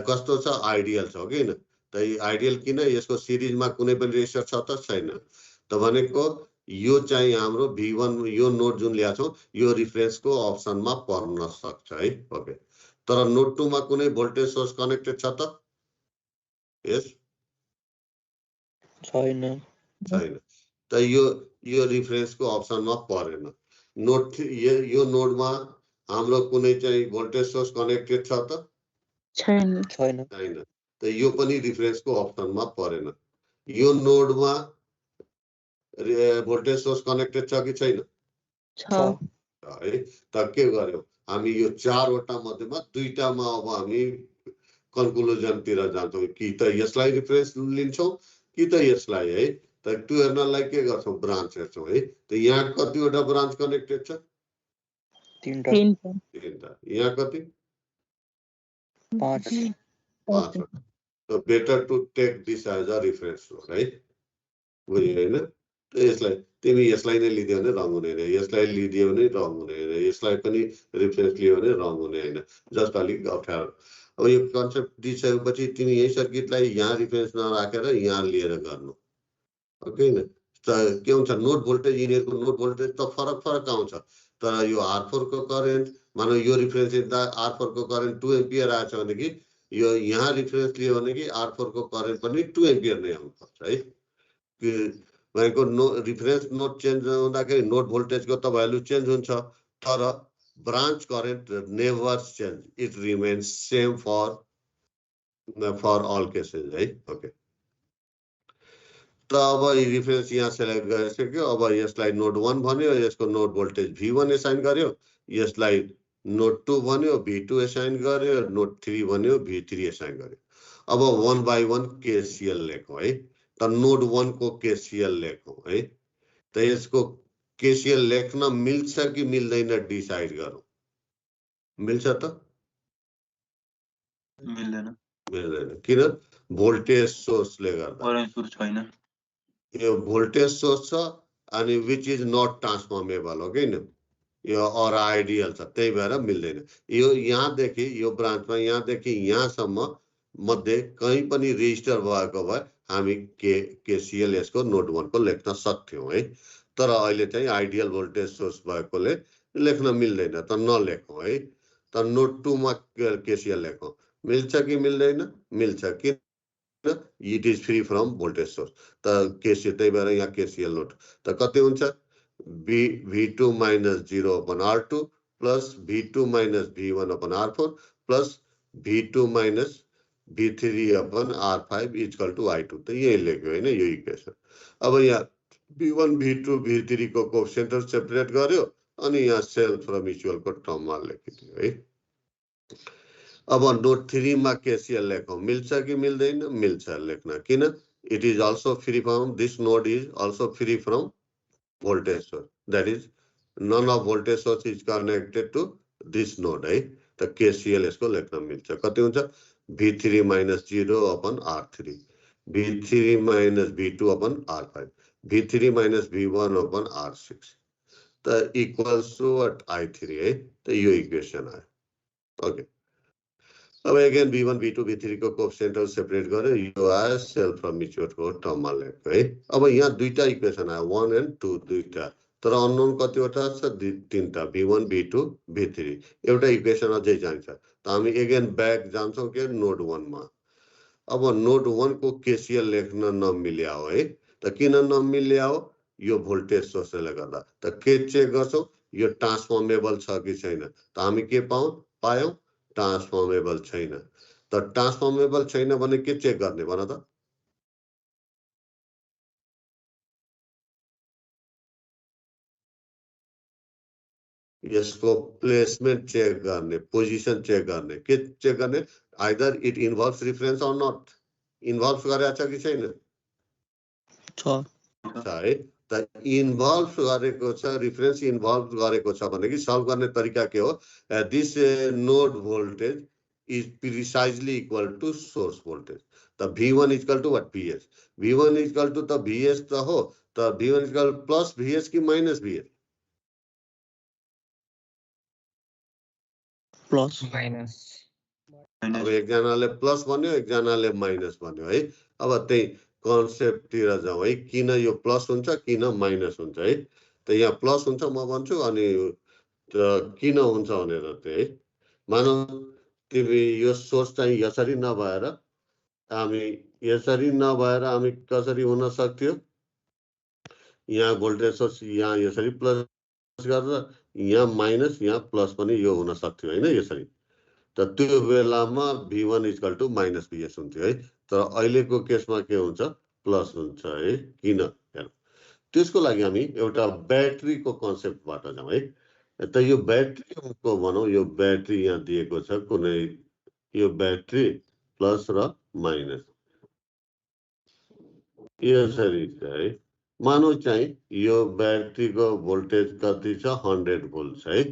कस्तो छ आइडियल छ किन त आइडियल किन यसको सिरिजमा कुनै पनि रेजिस्टर छ त छैन त भनेको यो चाहिँ हाम्रो V1 यो नोड जुन ल्याएको छौँ यो रिफरेन्सको अप्सनमा पर्न सक्छ है ओके तर नोड 2 मा कुनै भोल्टेज सोर्स कनेक्टेड छ त यस छैन त यो रिफरेन्सको अप्सनमा परेन नोड यो नोडमा हाम्रो कुनै चाहिँ भोल्टेज सोर्स कनेक्टेड छ त छैन त यो पनि रिफरेन्सको अप्सनमा परेन यो नोडमा भोल्टेज सोर्स कनेक्टेड छ कि छैन है त के गर्यो हामी यो चारवटा मध्येमा दुईटामा अब हामी कन्क्लुजनतिर जान्छौँ कि त यसलाई रिफरेन्स लिन्छौँ कि त यसलाई है त त्यो हेर्नलाई के गर्छौँ ब्रान्च हेर्छौँ है त यहाँ कतिवटा ब्रान्च कनेक्टेड छ तीनटा यहाँ कति 5 better to take this as a reference node है बुझ्यो हैन त यसलाई तिमी यसलाई नै लिदियो भने रङ हुने हैन यसलाई लिदियो भने रङ हुने हैन यसलाई पनि रिफरेन्स लियो भने रङ हुने हैन जस्ट अलिक अप्ठ्यारो अब यो कन्सेप्ट दिइसकेपछि तिमी यही सर्किटलाई यहाँ रिफरेन्स नराखेर यहाँ लिएर गर्नु ओके न त के हुन्छ नोड भोल्टेज यिनीहरूको नोड भोल्टेज त फरक आउँछ तर यो R4 को करेन्ट मानौ यो रिफरेन्स लिँदा R4 को करेन्ट 2 एम्पियर आएछ भनेदेखि यो यहाँ रिफरेन्स लियो भनेदेखि R4 को करेन्ट पनि 2 एम्पियर नै आउँछ है भनेको रिफरेन्स नोड चेन्ज हुँदाखेरि नोड भोल्टेजको त भ्यालु चेन्ज हुन्छ तर branch current never change it remains same for all cases है ओके त अब रिफरेन्स यहाँ सेलेक्ट गरिसक्यो अब यसलाई नोड 1 भन्यो यसको नोड भोल्टेज V1 एसाइन गर्यो यसलाई नोड 2 भन्यो V2 एसाइन गर्यो नोड 3 भन्यो V3 एसाइन गर्यो अब 1 बाइ 1 KCL लेखौँ है त नोड 1 को KCL लेखौँ है त यसको KCL लेख्न मिल्छ कि मिल्दैन डिसाइड गरौँ मिल्छ त मिल्दैन किन भोल्टेज सोर्सले गर्दा छैन यो भोल्टेज सोर्स छ अनि विच इज नट ट्रान्सफर्मेबल हो किन यो अर आइडियल छ त्यही भएर मिल्दैन यो यहाँदेखि यो ब्रान्चमा यहाँदेखि यहाँसम्म मध्ये कहीँ पनि रेजिस्टर भएको भए हामी केसीएल यसको नोड 1 को लेख्न सक्थ्यौँ है तर अहिले चाहिँ आइडियल भोल्टेज सोर्स भएकोले लेख्न मिल्दैन त नलेखौँ है त नोड 2 मा केसीएल लेखौँ मिल्छ कि मिल्दैन मिल्छ कि it is free from voltage source त केसीएल त्यही भएर यहाँ केसीएल नोट त कति हुन्छ V2 minus 0 upon R2 plus V2 minus V1 upon R4 plus V2 minus V3 upon R5 is equal to I2 त यही लेख्यो हैन यो इक्वेसन अब यहाँ V1 V2 V3 को कोएफिसिएन्ट सेपरेट गर्यो अनि यहाँ सेल्फ र म्युचुअल को टर्ममा लेखिदियो है अब नोड 3 मा केसीएल लेखौँ मिल्छ कि मिल्दैन मिल्छ लेख्न किन it is also free from this node is also free from voltage source that is none of voltage source is connected to this node है त KCL यसको लेख्न मिल्छ कति हुन्छ V3 minus 0 upon R3 V3 minus V2 upon R5 V3 minus V1 upon R6 त equals to what I3 है त यो इक्वेसन आयो ओके अब अगेन V1 V2 V3 को कोएफिसिएन्टहरु सेपरेट गर्यो यो आयो सेल्फ र म्युचुअल को टर्ममा लेख्यो है अब यहाँ दुईटा इक्वेसन आयो 1 and 2 दुईटा तर अननोन कतिवटा छ तीनटा V1 V2 V3 एउटा इक्वेसन अझै चाहिन्छ त हामी अगेन ब्याक जान्छौं के नोड 1 मा अब नोड 1 को केसीएल लेख्न नमिल्या हो है त किन नमिल्या हो यो भोल्टेज सोर्सले गर्दा त के चेक गर्छौं यो ट्रान्सफर्मेबल छ कि छैन त हामी के पायौं ट्रान्सफर्मेबल छैन त ट्रान्सफर्मेबल छैन भने के चेक गर्ने भन त यसको प्लेसमेन्ट चेक गर्ने पोजिसन चेक गर्ने के चेक गर्ने either it involves reference or not. Involves गरेको छ कि छैन? छ है त इन्भल्भ गरेको छ, रिफरेन्स इन्भल्भ गरेको छ भने कि सल्भ गर्ने तरिका के हो? This node voltage is precisely equal to source voltage. त V1 equal to what? VS। V1 equal to त VS त हो, त V1 इक्वल प्लस VS कि माइनस VS? Plus minus. अब एकजनाले प्लस भन्यो, एकजनाले माइनस भन्यो है। अब त्यही कन्सेप्टतिर जाउँ है, किन यो प्लस हुन्छ किन माइनस हुन्छ है। त यहाँ प्लस हुन्छ म भन्छु, अनि किन हुन्छ भनेर चाहिँ है, मानौ तिमी यो सोर्स चाहिँ यसरी नभएर हामी कसरी हुन सक्थ्यो? यहाँ भोल्टेज सोर्स यहाँ यसरी प्लस गरेर यहाँ माइनस यहाँ प्लस पनि यो हुन सक्थ्यो होइन, यसरी। त त्यो बेलामा V1 equal to minus VS हुन्थ्यो है। तर अहिलेको केसमा के हुन्छ? प्लस हुन्छ है। किन? त्यसको लागि हामी एउटा ब्याट्रीको कन्सेप्टबाट जाउँ है। त यो ब्याट्रीको भनौँ, यो ब्याट्री यहाँ दिएको छ, कुनै यो ब्याट्री प्लस र माइनस यसरी छ है। मानौ चाहिँ यो ब्याट्रीको भोल्टेज कति छ? 100 भोल्ट छ है।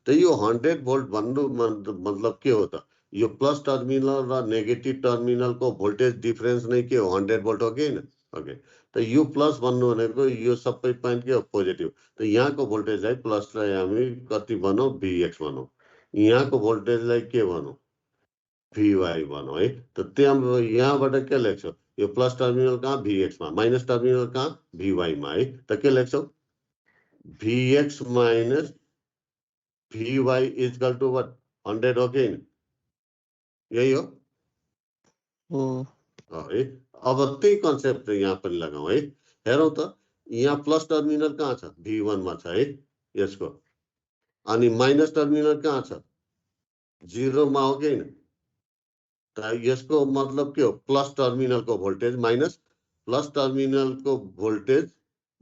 त यो 100 भोल्ट भन्नु मतलब के हो त? यो प्लस टर्मिनल र नेगेटिभ टर्मिनलको भोल्टेज डिफरेन्स नै के हो? 100 भोल्ट हो कि हैन? ओके। त यो प्लस भन्नु भनेको यो सबै पोइन्ट के हो? पोजिटिभ। त यहाँको भोल्टेजलाई प्लसलाई हामी कति भनौँ? VX भनौँ। यहाँको भोल्टेजलाई के भनौँ? VY भनौँ है। त त्यहाँ यहाँबाट के लेख्छौ? यो प्लस टर्मिनल कहाँ? VX मा, माइनस टर्मिनल कहाँ? VY मा है। त के लेख्छौ? VX minus VY equal to what? 100 हो कि हैन? यही हो है। अब त्यही कन्सेप्ट यहाँ पनि लगाउँ है। हेरौँ त, यहाँ प्लस टर्मिनल कहाँ छ? V1 मा छ है यसको। अनि माइनस टर्मिनल कहाँ छ? 0 मा हो कि हैन? त यसको मतलब के हो? प्लस टर्मिनलको भोल्टेज माइनस प्लस टर्मिनलको भोल्टेज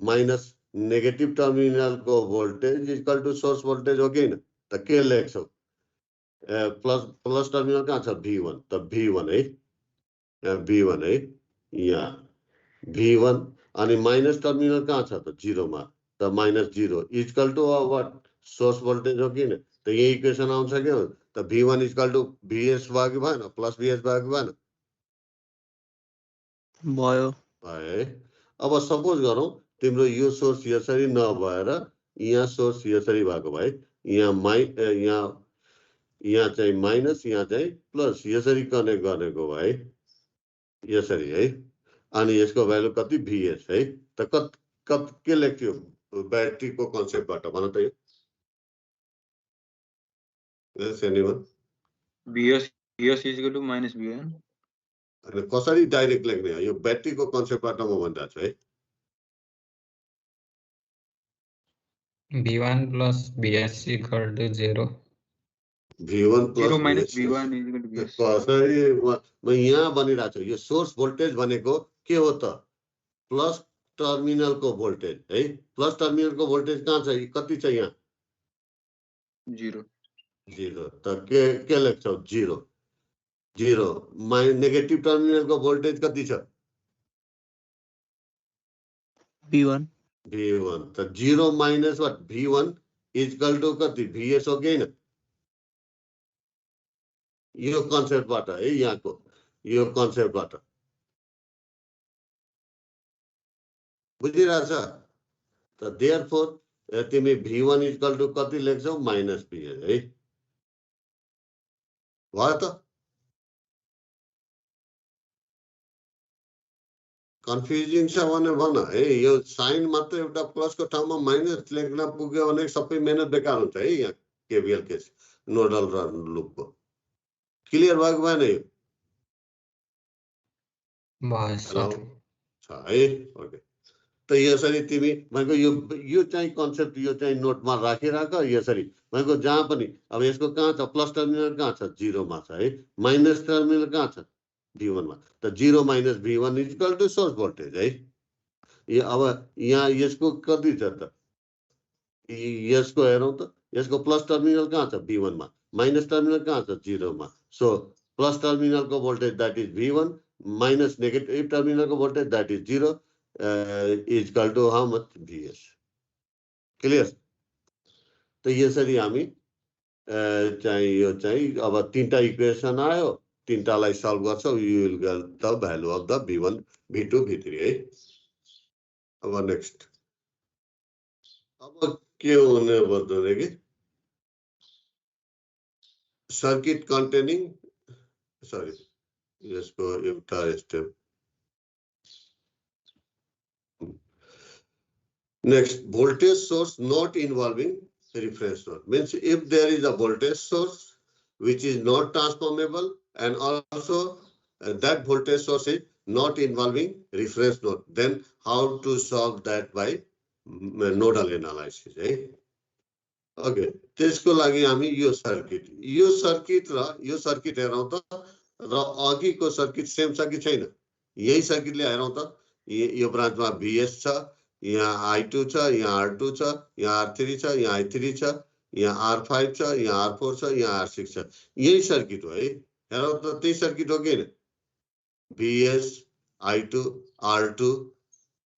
माइनस नेगेटिभ टर्मिनलको voltage equal to source voltage हो कि हैन? त के लेख्छौ? प्लस टर्मिनल कहाँ छ? V1। त V1 है, V1 है, यहाँ V1। अनि माइनस टर्मिनल कहाँ छ त? 0 मा। त minus 0 equal to what? Source voltage हो कि हैन? त यही इक्वेसन आउँछ के? त V1 इक्वल टु VS भयो कि भएन? प्लस VS भयो कि भएन? भयो है। अब सपोज गरौँ तिम्रो यो सोर्स यसरी नभएर यहाँ सोर्स यसरी भएको भए, यहाँ चाहिँ माइनस यहाँ चाहिँ प्लस यसरी कनेक्ट गरेको भए यसरी है। अनि यसको भ्यालु कति? VS है। त के लेख्थ्यो ब्याट्रीको कन्सेप्टबाट भन त? यो VS equal to minus V1। अनि कसरी डाइरेक्ट लेख्ने? यो ब्याट्रीको कन्सेप्टबाट म भन्दा छु है। V1 plus VS equal to 0। V1 plus 0 minus V1 equal to VS। कसरी म यहाँ भनिरहेको छु, यो सोर्स भोल्टेज भनेको के हो त? प्लस टर्मिनलको भोल्टेज है। प्लस टर्मिनलको भोल्टेज कहाँ छ? कति छ यहाँ? 0। त के लेख्छौ? 0। नेगेटिभ टर्मिनलको भोल्टेज कति छ? V1 त 0 minus what? V1 equal to कति? VS हो कि हैन? यो कन्सेप्टबाट है, यहाँको यो कन्सेप्टबाट बुझिरहेछ? त देयरफोर तिमी V1 इक्वल टु कति लेख्छौ? माइनस VS है। भयो त? कन्फ्युजिङ छ भने भन है। यो साइन मात्र एउटा प्लसको ठाउँमा माइनस लेख्न पुग्यो भने सबै मेहनत बेकार हुन्छ है। यहाँ केभिएल केस नोडल र लुपको क्लियर भएको भएन? यो छ है। ओके। त यसरी तिमी भनेको यो चाहिँ कन्सेप्ट यो चाहिँ नोटमा राखिराख। यसरी भनेको जहाँ पनि अब यसको कहाँ छ? प्लस टर्मिनल कहाँ छ? 0 मा छ है। माइनस टर्मिनल कहाँ छ? V1 मा। त 0 minus V1 equal to source voltage है। अब यहाँ यसको कति छ त? यसको हेरौँ त, यसको प्लस टर्मिनल कहाँ छ? V1 मा। माइनस टर्मिनल कहाँ छ? 0 मा। सो प्लस टर्मिनलको voltage that is V1 minus negative टर्मिनलको voltage that is 0 is equal to how much VS। Clear? त यसरी हामी चाहिँ यो चाहिँ अब तीनटा इक्वेसन आयो, तीनटालाई सल्भ गर्छौ, you will get the value of the V1 V2 V3 है। अब नेक्स्ट अब के हुने पर्छ कि सर्किट कन्टेनिङ सरी यसको एउटा step next voltage source not involving reference node means if there is a voltage source which is not transformable and also that voltage source is not involving reference node, then how to solve that by nodal analysis है। Okay त्यसको लागि हामी यो circuit र यो circuit हेरौँ त र अघिको सर्किट सेम छ कि छैन, यही सर्किटले हेरौँ त यो ब्रान्चमा VS छ, यहाँ I2 छ, यहाँ R2 छ, यहाँ R3 छ, यहाँ I3 छ, यहाँ R5 छ, यहाँ R4 छ, यहाँ R6 छ, यही सर्किट हो है। हेरौँ त त्यही सर्किट हो कि VS I2 R2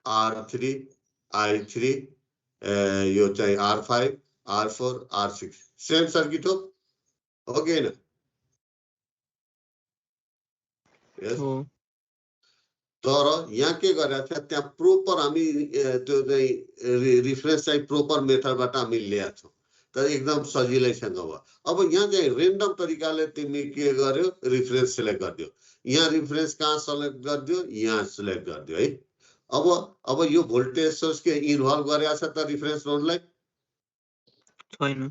R3 I3 यो चाहिँ R5 R4 R6 same circuit हो कि हैन? यस। तर यहाँ के गरेको छ त्यहाँ प्रोपर हामी त्यो चाहिँ रिफरेन्स चाहिँ प्रोपर मेथडबाट हामी ल्याएको छौँ तर एकदम सजिलैसँग भयो। अब यहाँ चाहिँ रेन्डम तरिकाले तिमी के गर्यो रिफरेन्स सिलेक्ट गरिदियो, यहाँ रिफरेन्स कहाँ सिलेक्ट गरिदियो, यहाँ सिलेक्ट गरिदियो है। अब यो भोल्टेज सोर्स के इन्भल्भ गरेको छ त रिफरेन्स नोडलाई छैन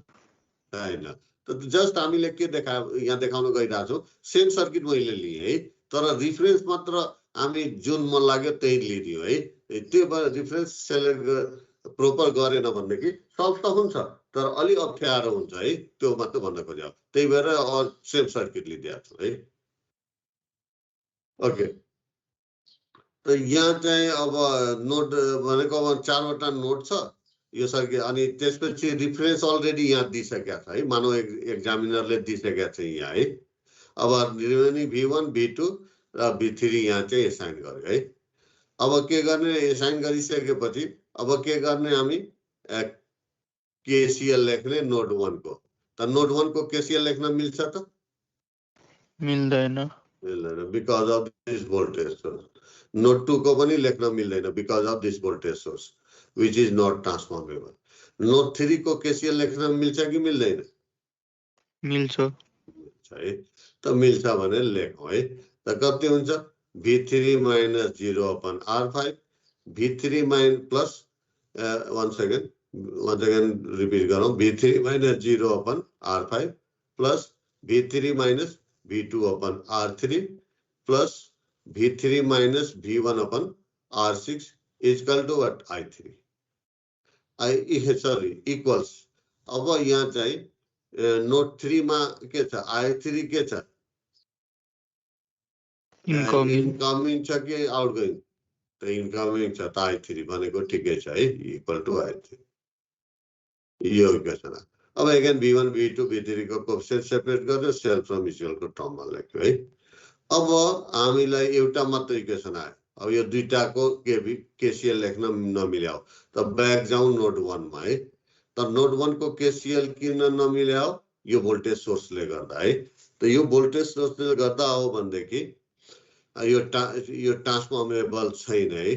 हैन। त जस्ट हामीले के यहाँ देखाउन गइरहेको छौँ सेम सर्किट मैले लिएँ है, तर रिफरेन्स मात्र हामी जुन मन लाग्यो त्यही लिदियो है। त्यो रिफरेन्स सेलेक्ट प्रोपर गरेन भनेदेखि सल्भ त हुन्छ तर अलि अप्ठ्यारो हुन्छ है, त्यो मात्र भन्न खोजेको। त्यही भएर सेम सर्किट लिदिएको छु है। ओके त यहाँ चाहिँ अब नोड भनेको अब 4वटा नोड छ यो सर्किट, अनि त्यसपछि रिफरेन्स अलरेडी यहाँ दिइसकेको छ है, मानव एक्जामिनरले दिइसकेको छ यहाँ है। अब रिमेनिङ V1 V2 र V3 यहाँ चाहिँ एसाइन गर्यो है। अब के गर्ने, एसाइन गरिसकेपछि अब के गर्ने हामी KCL लेख्ने नोड 1 को। त नोड 1 को KCL लेख्न मिल्छ त? मिल्दैन because of this voltage source. Node 2 को पनि लेख्न मिल्दैन because of this voltage source which is not transformable. Node 3 को KCL लेख्न मिल्छ कि मिल्दैन? मिल्छ है त मिल्छ भने लेखौँ है। त कति हुन्छ V3 minus 0 upon R5 V3 minus plus once again repeat गरौँ V3 minus 0 upon R5 plus V3 minus V2 upon R3 plus V3 minus V1 upon R6 is equal to what? I3 equals. अब यहाँ चाहिँ node 3 मा के छ I3 के छ incoming छ कि आउटगोइङ? त इनकमिङ छ त I3 भनेको ठिकै छ है, इक्वल टु I3 यो इक्वेसन। अब अगेन V1 V2 V3 को कोएफिसिएन्ट सेपरेट गर्यो, सेल्फ र म्युचुअलको टर्ममा लेख्यो है। अब हामीलाई एउटा मात्र इक्वेसन आयो, अब यो दुईटाको KCL लेख्न नमिल्याओ त ब्याक जाउँ नोड 1 मा है। त नोड 1 को KCL किन नमिल्याओ? यो भोल्टेज सोर्सले गर्दा है। त यो भोल्टेज सोर्सले गर्दा हो भनेदेखि यो ट्रान्सफर्मेबल छैन है।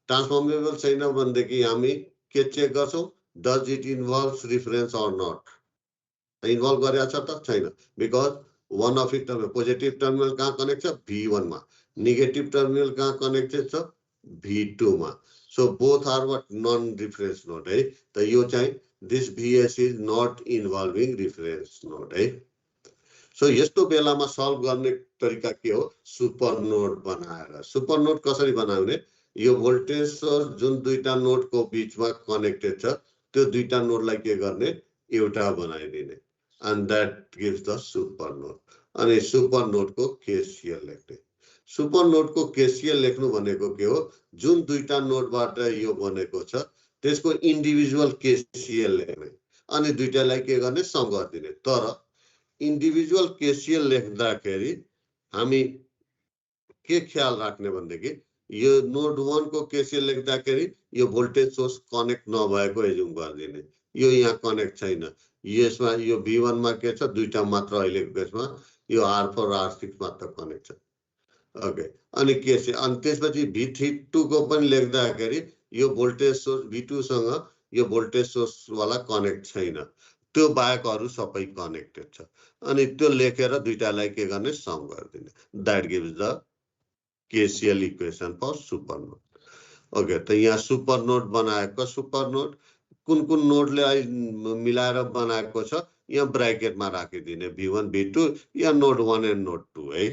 ट्रान्सफर्मेबल छैन भनेदेखि हामी के चेक गर्छौँ, does it involve reference or not? Involve गरेको छ त छैन, because one of it positive terminal कहाँ कनेक्ट छ V1 मा, नेगेटिभ टर्मिनल कहाँ कनेक्टेड छ V2 मा। So both are what non reference node है। त यो चाहिँ this VS is not involving reference node है। सो यस्तो बेलामा सल्भ गर्ने तरिका के हो, सुपर नोड बनाएर। सुपर नोड कसरी बनाउने, यो भोल्टेज सोर्स जुन दुईटा नोडको बीचमा कनेक्टेड छ त्यो दुईटा नोडलाई के गर्ने एउटा बनाइदिने, and that gives the super node. अनि सुपर नोड को KCL लेख्ने। सुपर नोड को KCL लेख्नु भनेको के हो, जुन दुईटा नोडबाट यो बनेको छ त्यसको इन्डिभिजुअल KCL लेख्ने अनि दुईटालाई के गर्ने सम गरिदिने। तर इन्डिभिजुअल केसीएल लेख्दाखेरि हामी के ख्याल राख्ने भनेदेखि यो नोड 1 को केसीएल लेख्दाखेरि यो भोल्टेज सोर्स कनेक्ट नभएको एज्युम गरिदिने, यो यहाँ कनेक्ट छैन, यसमा यो V1 मा के छ, दुईटा मात्र अहिलेको केसमा यो R4 र R6 मात्र कनेक्ट छ। ओके, अनि केसी अनि त्यसपछि V32 को पनि लेख्दाखेरि यो भोल्टेज सोर्स V2 सँग यो भोल्टेज सोर्स वाला कनेक्ट छैन, त्यो बाहेक अरु सबै कनेक्टेड छ। अनि त्यो लेखेर दुईटालाई के गर्ने, सम गरिदिने। That gives the KCL equation for super node. Okay, त यहाँ सुपर नोड बनाएको, सुपर नोड कुन कुन नोडले मिलाएर बनाएको छ यहाँ ब्रैकेटमा राखिदिने, V1 V2 yeah node 1 and node 2 है।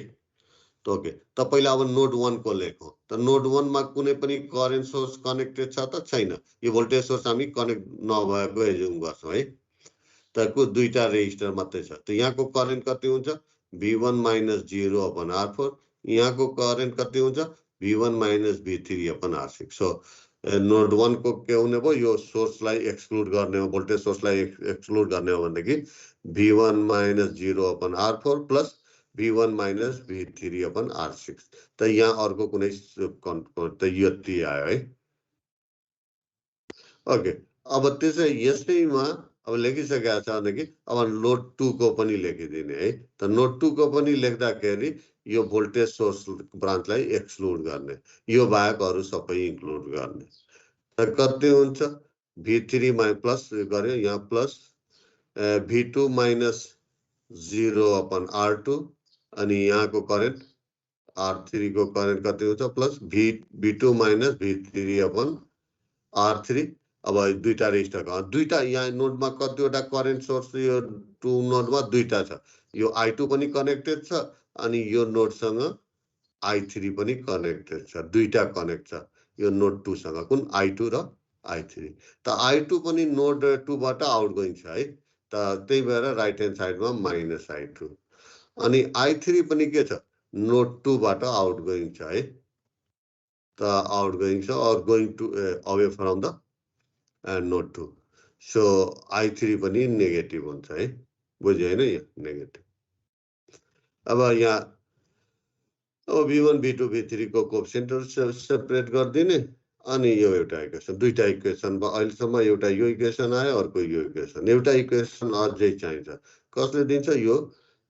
ओके, त पहिला अब नोड 1 को लेखौं। त नोड 1 मा कुनै पनि करेन्ट सोर्स कनेक्टेड छ त छैन, यो भोल्टेज सोर्स हामी कनेक्ट नभएको एज्युम गर्छौं है। त को दुईटा रेजिस्टर मात्रै छ, त यहाँको करेन्ट कति हुन्छ, V1 - 0 अपन R4, यहाँको करेन्ट कति हुन्छ, V1 - V3 upon R6। So node 1 को के हुने भयो, यो सोर्सलाई एक्सक्लुड गर्ने हो, भोल्टेज सोर्सलाई एक्सक्लुड गर्ने हो भनेदेखि V1 - 0 upon R4 plus V1 - V3 upon R6। त यहाँ अर्को कुनै त यति आयो है। ओके, अब त्यसै यसैमा अब लेखिसकेका छ भनेदेखि अब नोड 2 को पनि लेखिदिने है। त नोड 2 को पनि लेख्दाखेरि यो भोल्टेज सोर्स ब्रान्चलाई एक्सक्लुड गर्ने, यो बाहेक अरु सबै इन्क्लुड गर्ने। त कति हुन्छ, V3 प्लस गर्यो यहाँ प्लस V2 - 0 अपन R2, अनि यहाँको करेन्ट R3 को करेन्ट कति हुन्छ, plus V2 - V3 upon R3। अब दुईटा रेजिस्टर दुईटा यहाँ नोडमा कतिवटा करेन्ट सोर्स, यो 2 नोडमा दुईटा छ, यो I2 पनि कनेक्टेड छ अनि यो नोडसँग I3 पनि कनेक्टेड छ, दुईटा कनेक्ट छ यो नोड 2 सँग, कुन I2 र I3। त I2 पनि नोड 2 बाट आउटगोइङ छ है, त त्यही भएर राइट ह्यान्ड साइडमा -I2। अनि I3 पनि के छ, नोड 2 बाट आउटगोइङ छ है, त आउटगोइङ छ और going to away from the node 2। So I3 पनि नेगेटिभ हुन्छ है, बुझ्यो हैन, यो नेगेटिभ। अब यहाँ अब V1 V2 V3 को कोएफिसिएन्टहरु सेपरेट गर्दिने, अनि यो एउटा इक्वेसन, दुईटा इक्वेसन अहिलेसम्म एउटा यो इक्वेसन आयो, अर्को यो इक्वेसन, एउटा इक्वेसन अझै चाहिन्छ। कसले दिन्छ, यो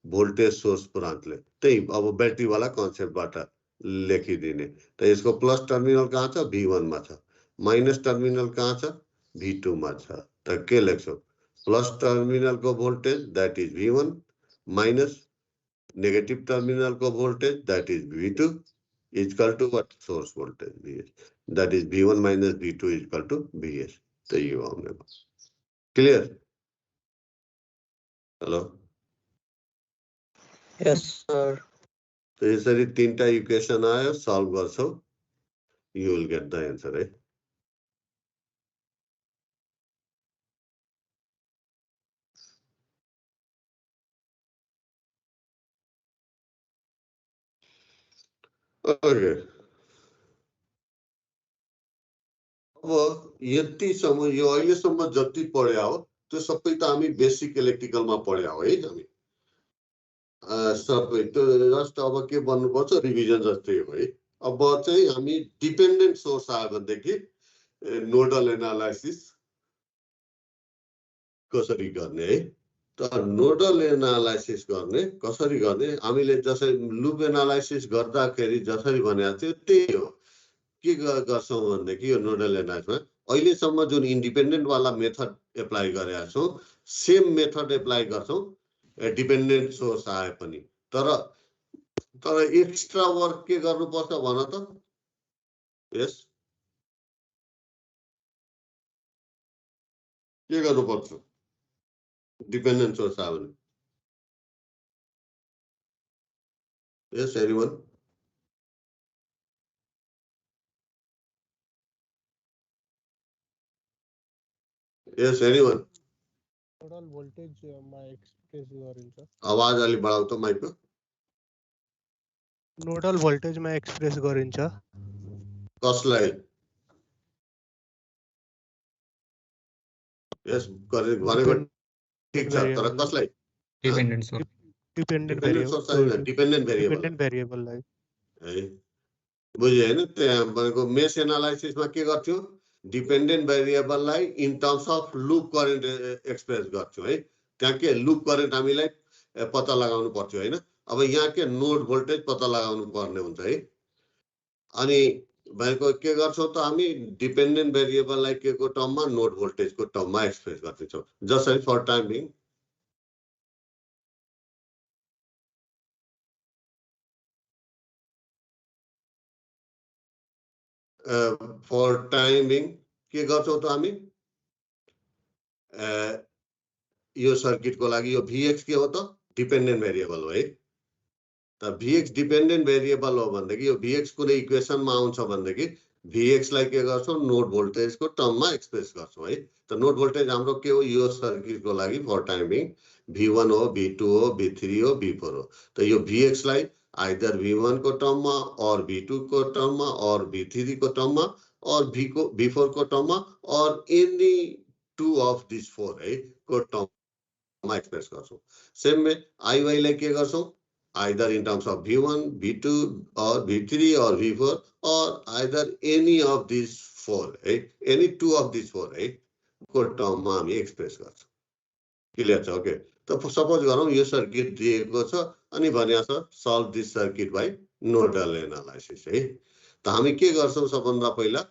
भोल्टेज सोर्स ब्रान्चले। त्यही अब ब्याट्री वाला कन्सेप्टबाट लेखिदिने। त यसको प्लस टर्मिनल कहाँ छ, V1 मा छ, माइनस टर्मिनल कहाँ छ, V2 मा छ। त के लेख्छौ, प्लस टर्मिनल को voltage that is V1 minus negative terminal को voltage that is V2 is equal to what, source voltage Vs, that is V1 minus V2 is equal to Vs। त यो आउने भयो, क्लियर? हेलो, यस sir. त यसरी तीनटा equation आयो, solve गर्छौ, you will get the answer है। ओके, अब यतिसम्म यो अहिलेसम्म जति पढ्या हो त्यो सबै त हामी बेसिक इलेक्ट्रिकलमा पढ्या हो है हामी, सबै त्यो जस्ट अब के भन्नुपर्छ, रिभिजन जस्तै हो है। अब चाहिँ हामी डिपेन्डेन्ट सोर्स आयो भनेदेखि नोडल एनालाइसिस कसरी गर्ने है। त नोडल एनालाइसिस गर्ने कसरी गर्ने, हामीले जसरी लुप एनालाइसिस गर्दाखेरि जसरी भनेको थियो त्यही हो। के गर्छौं भनेदेखि यो नोडल एनालाइसिसमा अहिलेसम्म जुन इन्डिपेन्डेन्ट वाला मेथड एप्लाई गरेका छौं, सेम मेथड एप्लाई गर्छौं डिपेन्डेन्ट सोर्स आए पनि। तर एक्स्ट्रा वर्क के गर्नुपर्छ भन त, यस के गर्नुपर्छ, डिपेन्डेन्ट सोर्स आयो भने, यस एनीवन? यस एनीवन? नोडल भोल्टेजमा एक्सप्रेस गरिन्छ। आवाज अलि बढाउ त माइकको। नोडल भोल्टेजमा एक्सप्रेस गरिन्छ। कसलाई? यस गरेको ठिक छ, तर कसलाई? Dependent source dependent dependent source होइन, डिपेन्डेन्ट भेरिएबल डिपेन्डेन्ट भेरिएबललाई है, बुझ्यो होइन? त्यहाँ भनेको मेस एनालाइसिसमा के गर्थ्यो, डिपेन्डेन्ट भेरिएबललाई in terms of loop current express गर्थ्यो है। त्यहाँ के लुप करेन्ट हामीलाई पत्ता लगाउनु पर्थ्यो होइन। अब यहाँ के नोड भोल्टेज पत्ता लगाउनु पर्ने हुन्छ है। अनि भनेको के गर्छौँ त हामी डिपेन्डेन्ट भेरिएबललाई के को टर्ममा, नोड भोल्टेजको टर्ममा एक्सप्रेस गर्छौँ। जसरी फर टाइम बिङ के गर्छौँ त हामी यो सर्किटको लागि यो भीएक्स के हो त, डिपेन्डेन्ट भेरिएबल हो है। त भीएक्स डिपेन्डेन्ट भेरिएबल हो भनेदेखि यो भीएक्स कुनै इक्वेसनमा आउँछ भनेदेखि भीएक्सलाई के गर्छौँ, नोड भोल्टेजको टर्ममा एक्सप्रेस गर्छौँ है। त नोड भोल्टेज हाम्रो के हो, यो सर्किटको लागि फर टाइम बिङ V1 हो, V2 हो, V3 हो, V4 हो। त यो भीएक्सलाई आइदर V1 को टर्ममा और V2 को टर्ममा और V3 को टर्ममा और V4 को टर्ममा और एनी 2 अफ दिस 4 है को टर्ममा एक्सप्रेस गर्छौँ। सेम में IY लाई के गर्छौँ, either in terms of V1, V2 or V3 or V4 or either any of these 4, right? Any 2 of these 4, right? को टर्ममा हामी एक्सप्रेस गर्छौँ। क्लियर छ? ओके। त सपोज गरौँ यो सर्किट दिएको छ अनि भनेको छ solve this circuit by nodal analysis है। त हामी के गर्छौँ, सबभन्दा पहिला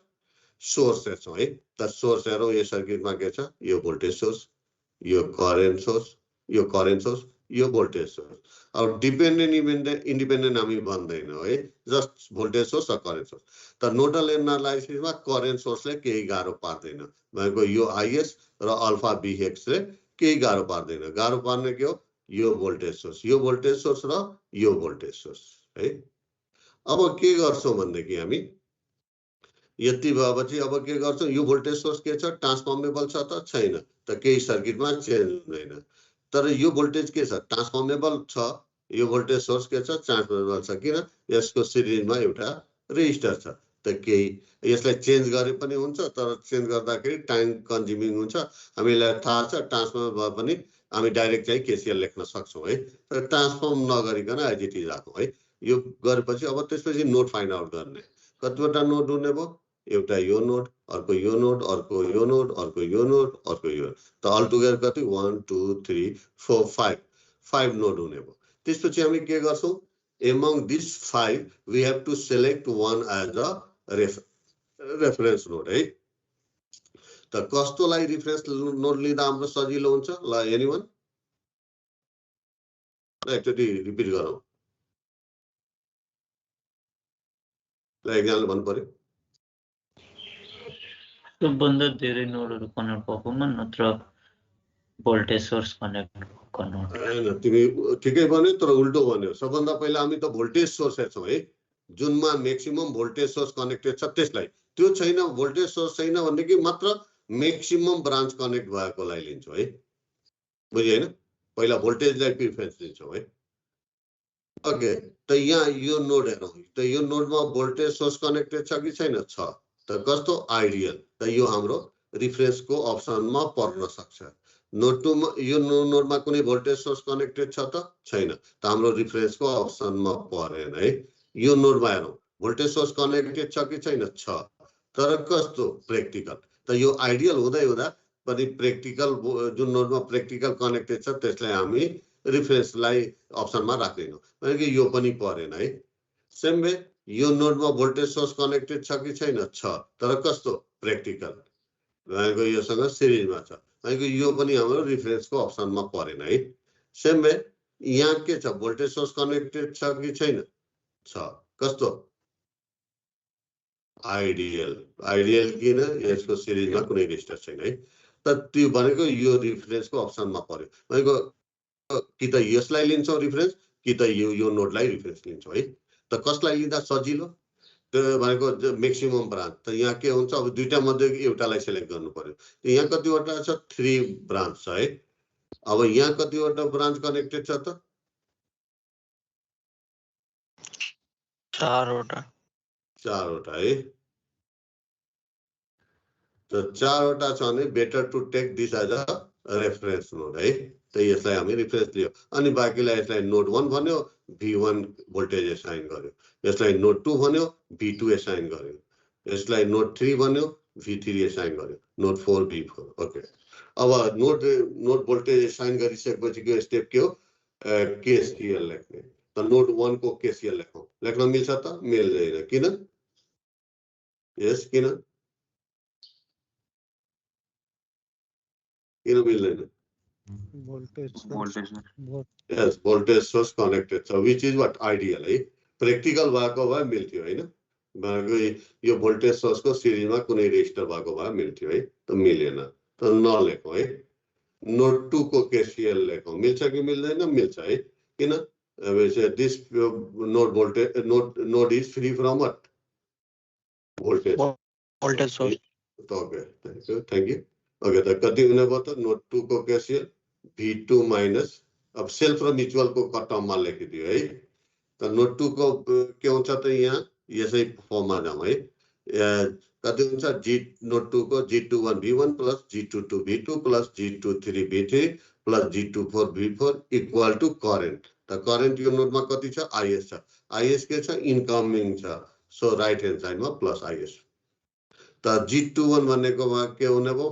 सोर्स हेर्छौँ है। त सोर्स हेरौँ, यो सर्किटमा के छ, यो भोल्टेज सोर्स, यो करेन्ट सोर्स, यो करेन्ट सोर्स, यो भोल्टेज सोर्स। अब डिपेन्डेन्ट इन्डिपेन्डेन्ट हामी भन्दैनौँ है, जस्ट भोल्टेज सोर्स र करेन्ट सोर्स। त नोडल एनालाइसिसमा करेन्ट सोर्सले केही गाह्रो पार्दैन भनेको यो आइएस र अल्फा बीएक्सले केही गाह्रो पार्दैन। गाह्रो पार्ने के हो, यो भोल्टेज सोर्स, यो भोल्टेज सोर्स र यो भोल्टेज सोर्स है। अब के गर्छौँ भनेदेखि हामी यति भएपछि अब के गर्छौँ, यो भोल्टेज सोर्स के छ, ट्रान्सफर्मेबल छ त छैन, त केही सर्किटमा चेन्ज हुँदैन। तर यो भोल्टेज के छ, ट्रान्सफर्मेबल छ, यो भोल्टेज सोर्स के छ, ट्रान्सफर्मेबल छ। किन, यसको सिरिजमा एउटा रेजिस्टर छ। त केही यसलाई चेन्ज गरे पनि हुन्छ, तर चेन्ज गर्दाखेरि टाइम कन्ज्युमिङ हुन्छ। हामीलाई थाहा छ ट्रान्सफर्मर भए पनि हामी डाइरेक्ट चाहिँ केसीएल लेख्न सक्छौँ है। तर ट्रान्सफर्म नगरिकन एज इट इज राखौँ है। यो गरेपछि अब त्यसपछि नोड फाइन्ड आउट गर्ने, कतिवटा नोड हुने भयो, एउटा यो नोड, अर्को यो नोड, अर्को यो नोड, अर्को यो नोड, अर्को यो। त अल टुगेदर कति, 1 2 3 4 5 नोड हुने भयो। त्यसपछि हामी के गर्छौँ, among these 5 we have to select one as a reference node है। त कस्तोलाई रेफरेन्स नोड लिँदा हाम्रो सजिलो हुन्छ, ल एनीवन एकचोटि रिपिट गरौँ, ल एकजनाले भन्नु पर्यो। सबभन्दा धेरै नोडहरू कनेक्ट भएकोमा नत्र भोल्टेज सोर्स कनेक्ट गर्नु। हैन, तिमी ठिकै भन्यो, तर उल्टो भन्यो। सबभन्दा पहिला हामी त भोल्टेज सोर्स हेर्छौँ है, जुनमा म्याक्सिमम भोल्टेज सोर्स कनेक्टेड छ त्यसलाई। त्यो छैन, भोल्टेज सोर्स छैन भनेदेखि मात्र म्याक्सिमम ब्रान्च कनेक्ट भएकोलाई लिन्छौँ है, बुझ्यो होइन? पहिला भोल्टेजलाई प्रिफरेन्स दिन्छौँ है। ओके, त यहाँ यो नोड हेरौँ, त यो नोडमा भोल्टेज सोर्स कनेक्टेड छ कि छैन, छ। त कस्तो आइडियल, त यो हाम्रो रिफरेन्सको अप्सनमा पर्न सक्छ। नोड 2 मा यो नोडमा कुनै भोल्टेज सोर्स कनेक्टेड छ त छैन, त हाम्रो रिफरेन्सको अप्सनमा परेन है। यो नोडमा हेरौँ, भोल्टेज सोर्स कनेक्टेड छ कि छैन, छ, तर कस्तो प्र्याक्टिकल। त यो आइडियल हुँदै हुँदा पनि प्र्याक्टिकल, जुन नोडमा प्र्याक्टिकल कनेक्टेड छ त्यसलाई हामी रिफरेन्सलाई अप्सनमा राख्दैनौँ, भनेको यो पनि परेन है। सेम वे यो नोडमा भोल्टेज सोर्स कनेक्टेड छ कि छैन, छ, तर कस्तो प्र्याक्टिकल, भनेको योसँग सिरिजमा छ, भनेको यो पनि हाम्रो रिफरेन्सको अप्सनमा परेन है। सेम वे यहाँ के छ, भोल्टेज सोर्स कनेक्टेड छ कि छैन, छ, कस्तो आइडियल। आइडियल किन, यसको सिरिजमा कुनै रेजिस्टर छैन है। त त्यो भनेको यो रिफरेन्सको अप्सनमा पर्यो, भनेको कि त यसलाई लिन्छौँ रिफरेन्स, कि त यो नोडलाई रिफरेन्स लिन्छौँ है। त कसलाई लिँदा सजिलो, त्यो भनेको म्याक्सिमम ब्रान्च। त यहाँ के हुन्छ, अब दुईटा मध्ये एउटालाई सेलेक्ट गर्नु पर्यो। यहाँ कतिवटा छ, 3 ब्रान्च छ है। अब यहाँ कतिवटा ब्रान्च कनेक्टेड छ त, 4 वटा 4 वटा है। त 4 वटा छ भने better to take this as a reference node है। त त यसलाई हामी रिफरेन्स लियो अनि बाँकीलाई यसलाई नोड 1 भन्यो V1 भोल्टेज एसाइन गर्यो यसलाई नोड 2 भन्यो V2 एसाइन गर्यो यसलाई नोड 3 भन्यो V3 एसाइन गर्यो नोड 4 V4 ओके अब नोड भोल्टेज एसाइन गरिसकेपछि को स्टेप के हो केसीएल लेख्ने त नोड 1 को केसीएल लेख्न मिल्छ त मिल्दैन किन यस किन मिल्दैन voltage Yes, voltage source connected. So which is what ideal है practical भएको भए मिल्थ्यो हैन यो voltage source को सिरीजमा कुनै रेजिस्टर भएको भए मिल्थ्यो है त मिलेन त नलेखौं है नोड 2 को केसीएल लेखौं मिल्छ कि मिल्दैन मिल्छ है किन this node voltage node is free from what voltage source okay thank you okay त कति हुने भयो त नोड 2 को केसीएल V2 माइनस अब सेल्फ र म्युचुअल को टर्ममा लेखिदियो है त नोड 2 को के हुन्छ त यहाँ यसै फर्ममा जाम है कति हुन्छ G नोड 2 को G21 V1 plus G22 V2 plus G23 V3 plus G24 V4 equal to current त करेन्ट यो नोडमा कति छ IS छ IS के छ इनकमिङ छ सो राइट ह्यान्ड साइडमा प्लस IS त G21 भनेकोमा के हुने भयो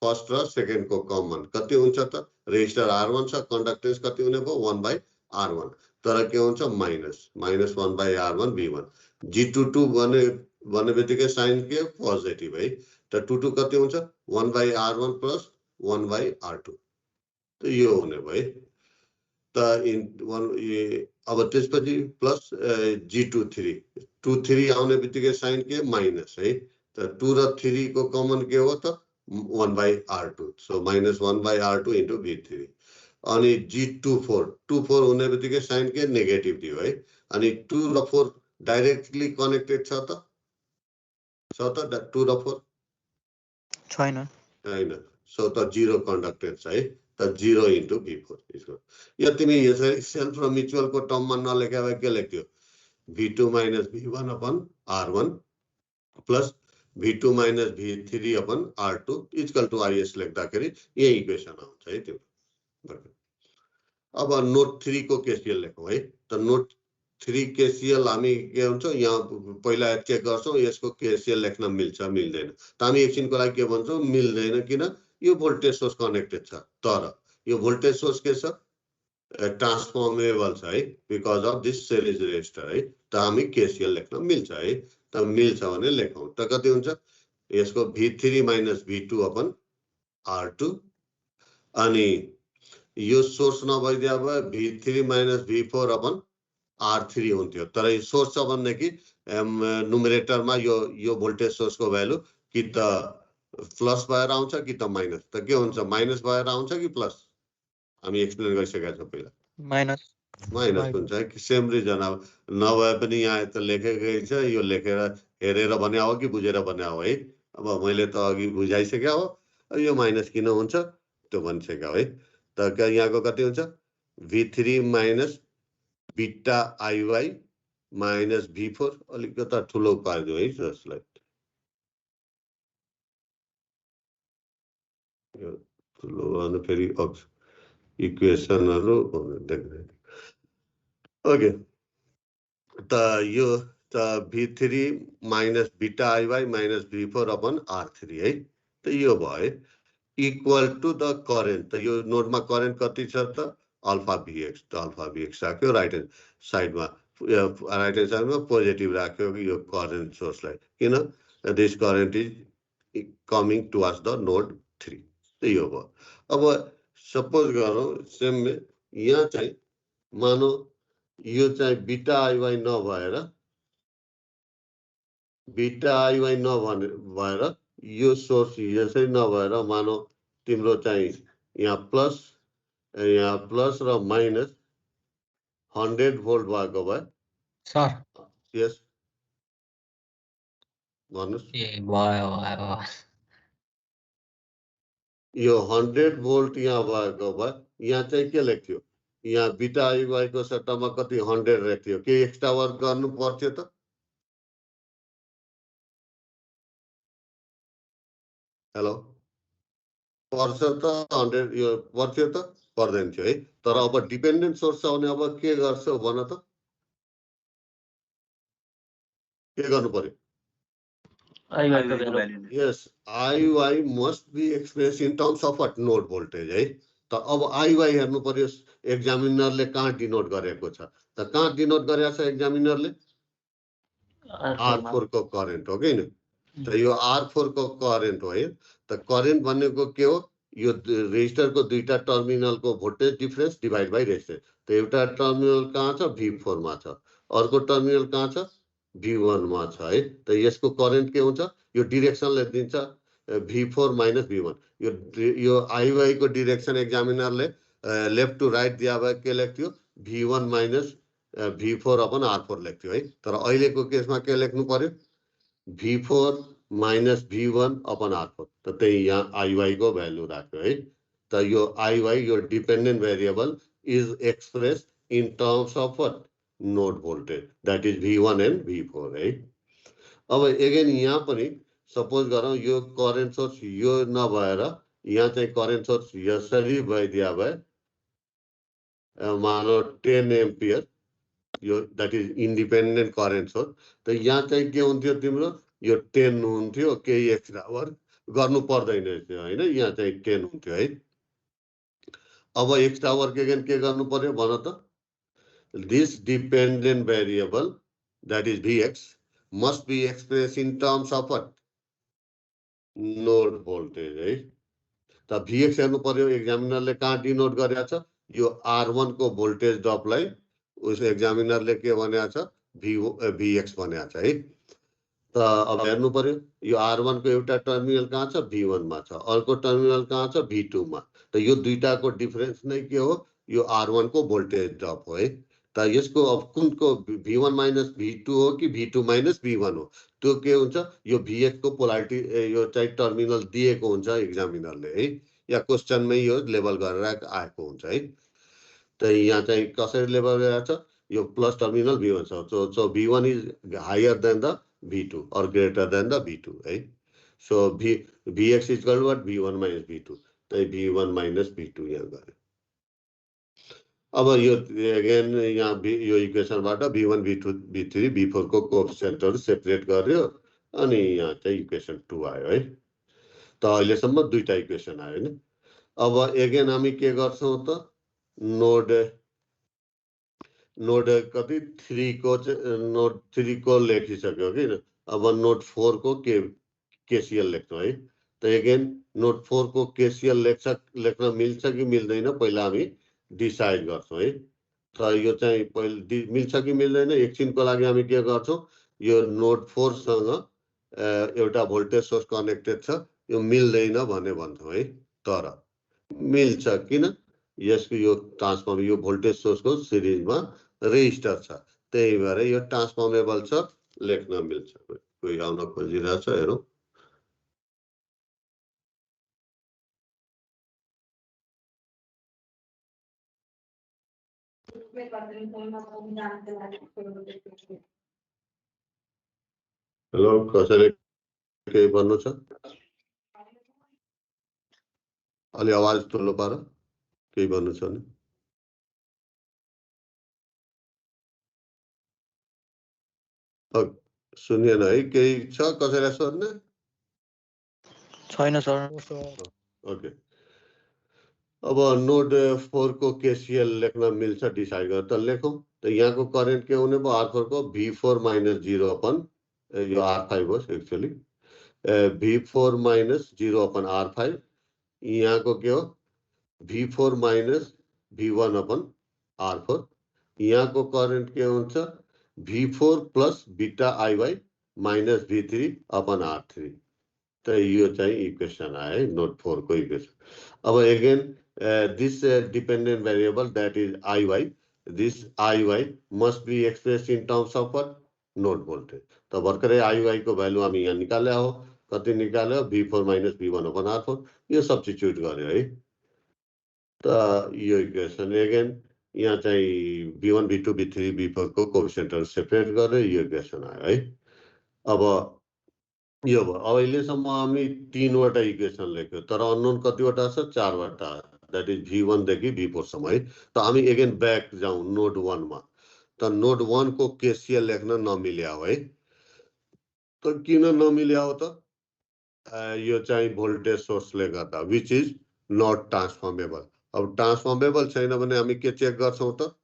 फर्स्ट र सेकेन्ड को कमन कति हुन्छ त रेजिस्टर R1 छ कन्डक्टेन्स कति हुने भयो 1/R1 तर के हुन्छ माइनस 1/R1 V1 G22 भनेबित्तिकै साइन के पोजिटिभ है त 22 कति हुन्छ 1/R1 प्लस 1/R2 त यो हुने भयो त अब त्यसपछि प्लस G23 23 आउने बित्तिकै साइन के माइनस है त 2 र 3 को कमन के हो त 1/R2 so minus 1/R2 into V3 अनि G24 हुने बित्तिकै साइन के नेगेटिभ दियो है अनि 2 र 4 डाइरेक्टली कनेक्टेड छ त 2 र 4 छैन हैन सो त जीरो कन्डक्टेन्स है त 0 into V4 यसको यो तिमी यसरी सेल्फ र म्युचुअल को टर्ममा नलेखे भए के लेख्थ्यो V2 minus V1 upon R1 plus V2 minus V3 upon R2 equal to IS लेख्दाखेरि यही इक्वेसन आउँछ है त्यो अब नोड 3 को केसीएल लेखौं है त नोड 3 केसीएल हामी के हुन्छ यहाँ पहिला चेक गर्छौं यसको केसीएल लेख्न मिल्छ मिल्दैन त हामी एकछिनको लागि के भन्छौं मिल्दैन किन यो भोल्टेज सोर्स कनेक्टेड छ तर यो भोल्टेज सोर्स के छ ट्रान्सफर्मेबल छ है because of this series resistor है त हामी केसीएल लेख्न मिल्छ है त मिल्छ भने लेखौं त कति हुन्छ यसको V3 minus V2 upon R2 अनि यो सोर्स नभइदिया भए V3 minus V4 upon R3 हुन्थ्यो तर यो सोर्स छ भनेदेखि नुमेरेटरमा यो भोल्टेज सोर्सको भ्यालु कि त प्लस भएर आउँछ कि त माइनस त के हुन्छ माइनस भएर आउँछ कि प्लस हामी एक्सप्लेन गरिसकेका छौं पहिला माइनस हुन्छ कि सेम रिजन अब नभए पनि यहाँ त लेखेकै छ यो लेखेर हेरेर भने हो कि बुझेर भने हो है अब मैले त अघि बुझाइसके हो यो माइनस किन हुन्छ त्यो भनिसके है त यहाँको कति हुन्छ V3 minus beta IY minus V4 अलिकता ठुलो पार्दियो है जसलाई यो ठुलो गर्नु फेरि इक्वेसनहरु देख्दै ओके त यो त V3 minus beta IY minus V4 upon R3 है त यो भयो इक्वल टु द करेन्ट त यो नोडमा करेन्ट कति छ त अल्फा Vx त अल्फा Vx राख्यो राइट ह्यान्ड साइडमा पोजिटिभ राख्यो यो करेन्ट सोर्सलाई किन this current is coming towards the node 3 त यो भयो अब सपोज गरौँ सेम यहाँ चाहिँ मानौ यो चाहिँ बीटा IY नभएर यो सोर्स यसै नभएर मानौ तिम्रो चाहिँ यहाँ प्लस र माइनस 100 भोल्ट भएको भए सर यस भन्नुस् ए भयो यो 100 भोल्ट यहाँ भएको भए यहाँ चाहिँ के लेख्थ्यो यहाँ बीटा IY को सट्टामा कति 100 लेख्थ्यो के एक्स्ट्रा वर्क गर्नु पर्थ्यो त हेलो पर्छ त 100 यो पर्थ्यो त पर्दैन थियो है। तर अब डिपेन्डेन्ट सोर्स छ भने अब के गर्छ भन त, के गर्नु पर्यो? IY को value Yes, IY must be expressed in terms of what? Node voltage है। त अब IY हेर्नु पर्यो एक्जामिनरले कहाँ डिनोट गरेको छ, त कहाँ डिनोट गरेको छ एक्जामिनरले? R4 को करेन्ट हो कि न, त यो R4 को करेन्ट हो है। त करेन्ट भनेको के हो? यो रेजिस्टरको दुईटा टर्मिनलको voltage difference divide by resistance. त एउटा टर्मिनल कहाँ छ? V4 मा छ, अर्को टर्मिनल कहाँ छ? V1 मा छ है। त यसको करेन्ट के हुन्छ? यो डिरेक्सनले दिन्छ V4 माइनस V1। यो IY को डिरेक्सन एक्जामिनरले लेफ्ट टु राइट दिया भए के लेख्थ्यो? V1 minus V4 upon R4 लेख्थ्यो है। तर अहिलेको केसमा के लेख्नु पर्यो? V4 minus V1 upon R4। त त्यही यहाँ IY को भ्यालु राख्यो है। त यो IY यो dependent variable is express in terms of what? Node voltage, that is V1 and V4 है। अब एगेन यहाँ पनि सपोज गरौँ यो करेन्ट सोर्स यो नभएर यहाँ चाहिँ करेन्ट सोर्स यसरी भइदिया भए मानौ 10 एम्पियर, यो that is independent current source. त यहाँ चाहिँ के हुन्थ्यो तिम्रो? यो 10 हुन्थ्यो, केही एक्स्ट्रा वर्क गर्नु पर्दैन थियो हैन, यहाँ चाहिँ 10 हुन्थ्यो है। अब एक्स्ट्रा वर्क एगेन के गर्नु पर्यो भन त? This dependent variable, that is Vx, must be expressed in terms of what? Node voltage है। त Vx हेर्नु पर्यो एक्जामिनरले कहाँ डिनोट गरेको छ? यो R1 को भोल्टेज ड्रपलाई उस एक्जामिनरले के भनेको छ? Vx भनेको छ है। त अब हेर्नु पर्यो यो R1 को एउटा टर्मिनल कहाँ छ? V1 मा छ, अर्को टर्मिनल कहाँ छ? V2 मा। त यो दुईटाको डिफरेन्स नै के हो? यो R1 को भोल्टेज ड्रप हो है। त यसको अब कुनको V1 माइनस V2 हो कि V2 माइनस V1 हो? त्यो के हुन्छ? यो Vx को पोलारिटी यो चाहिँ टर्मिनल दिएको हुन्छ एक्जामिनरले है, या क्वेसनमै यो लेबल गरेर आएको हुन्छ है। त यहाँ चाहिँ कसरी लेबल गरेको छ? यो प्लस टर्मिनल V1 छ, so V1 is higher than the V2 or greater than the V2 है। So Vx is equal to what? V1 minus V2। त V1 माइनस V2 यहाँ गरे। अब यो अगेन यहाँ यो इक्वेसनबाट V1 V2 V3 V4 को कोएफिसिएन्टहरु सेपरेट गर्यो अनि यहाँ चाहिँ इक्वेसन 2 आयो है। त अहिलेसम्म दुईटा इक्वेसन आयो हैन। अब अगेन हामी के गर्छौं त? नोड कति 3 को नोड 3 को लेखिसक्यो कि न। अब नोड 4 को केसीएल लेख्छौं है। त अगेन नोड 4 को केसीएल लेख्न मिल्छ कि मिल्दैन पहिला हामी डिसाइड गर्छौं है। त यो चाहिँ पहिले मिल्छ कि मिल्दैन एकछिनको लागि हामी के गर्छौं? यो नोड 4 सँग एउटा भोल्टेज सोर्स कनेक्टेड छ, यो मिल्दैन भने भन्छौं है। तर मिल्छ किन? यसको यो ट्रान्सफर्मर यो भोल्टेज सोर्सको सिरिजमा रेजिस्टर छ, त्यही भएर यो ट्रान्सफर्मेबल छ, लेख्न मिल्छ। कोही आउन खोजिरहेछ हेरौं। हेलो, कसैले केही भन्नु छ? अलि आवाज ठुलो पार, केही भन्नु छ भने। सुनिएन है, केही छ कसैलाई सोध्ने? छैन सर। ओके। अब नोड 4 को केसीएल लेख्न मिल्छ डिसाइड गरेर त लेखौं। त यहाँको करेन्ट के हुने भयो? R4 को V4 माइनस 0 अपन यो R5 हो actually, V4 minus 0 upon R5। यहाँको के हो? V4 minus V1 upon R4। यहाँको करेन्ट के हुन्छ? V4 plus beta IY minus V3 upon R3। त यो चाहिँ इक्वेसन आयो नोड 4 को इक्वेसन। अब again this dependent variable, that is IY, this IY must be expressed in terms of what? Node voltage। त भर्खरै IY को भ्यालु हामी यहाँ निकाल्या हो। कति निकाल्यो? V4 minus V1 upon R4। यो सब्स्टिट्युट गर्यो है। त यो इक्वेसन अगेन यहाँ चाहिँ V1 V2 V3 V4 को कोएफिसिएन्टहरु सेपरेट गरेर यो इक्वेसन आयो है। अब यो भयो। अब अहिलेसम्म हामी 3 वटा इक्वेसन लेख्यो, तर अननोन कतिवटा छ? 4 वटा। द्याट इज V1 देखि V4 सम्म है। त हामी एगेन ब्याक जाउँ नोड 1 मा। त नोड 1 को KCL लेख्न नमिल्या हो है। त किन नमिल्या हो त? यो चाहिँ भोल्टेज सोर्सले गर्दा, विच इज नट ट्रान्सफर्मेबल। अब ट्रान्सफर्मेबल छैन भने हामी के चेक गर्छौं त?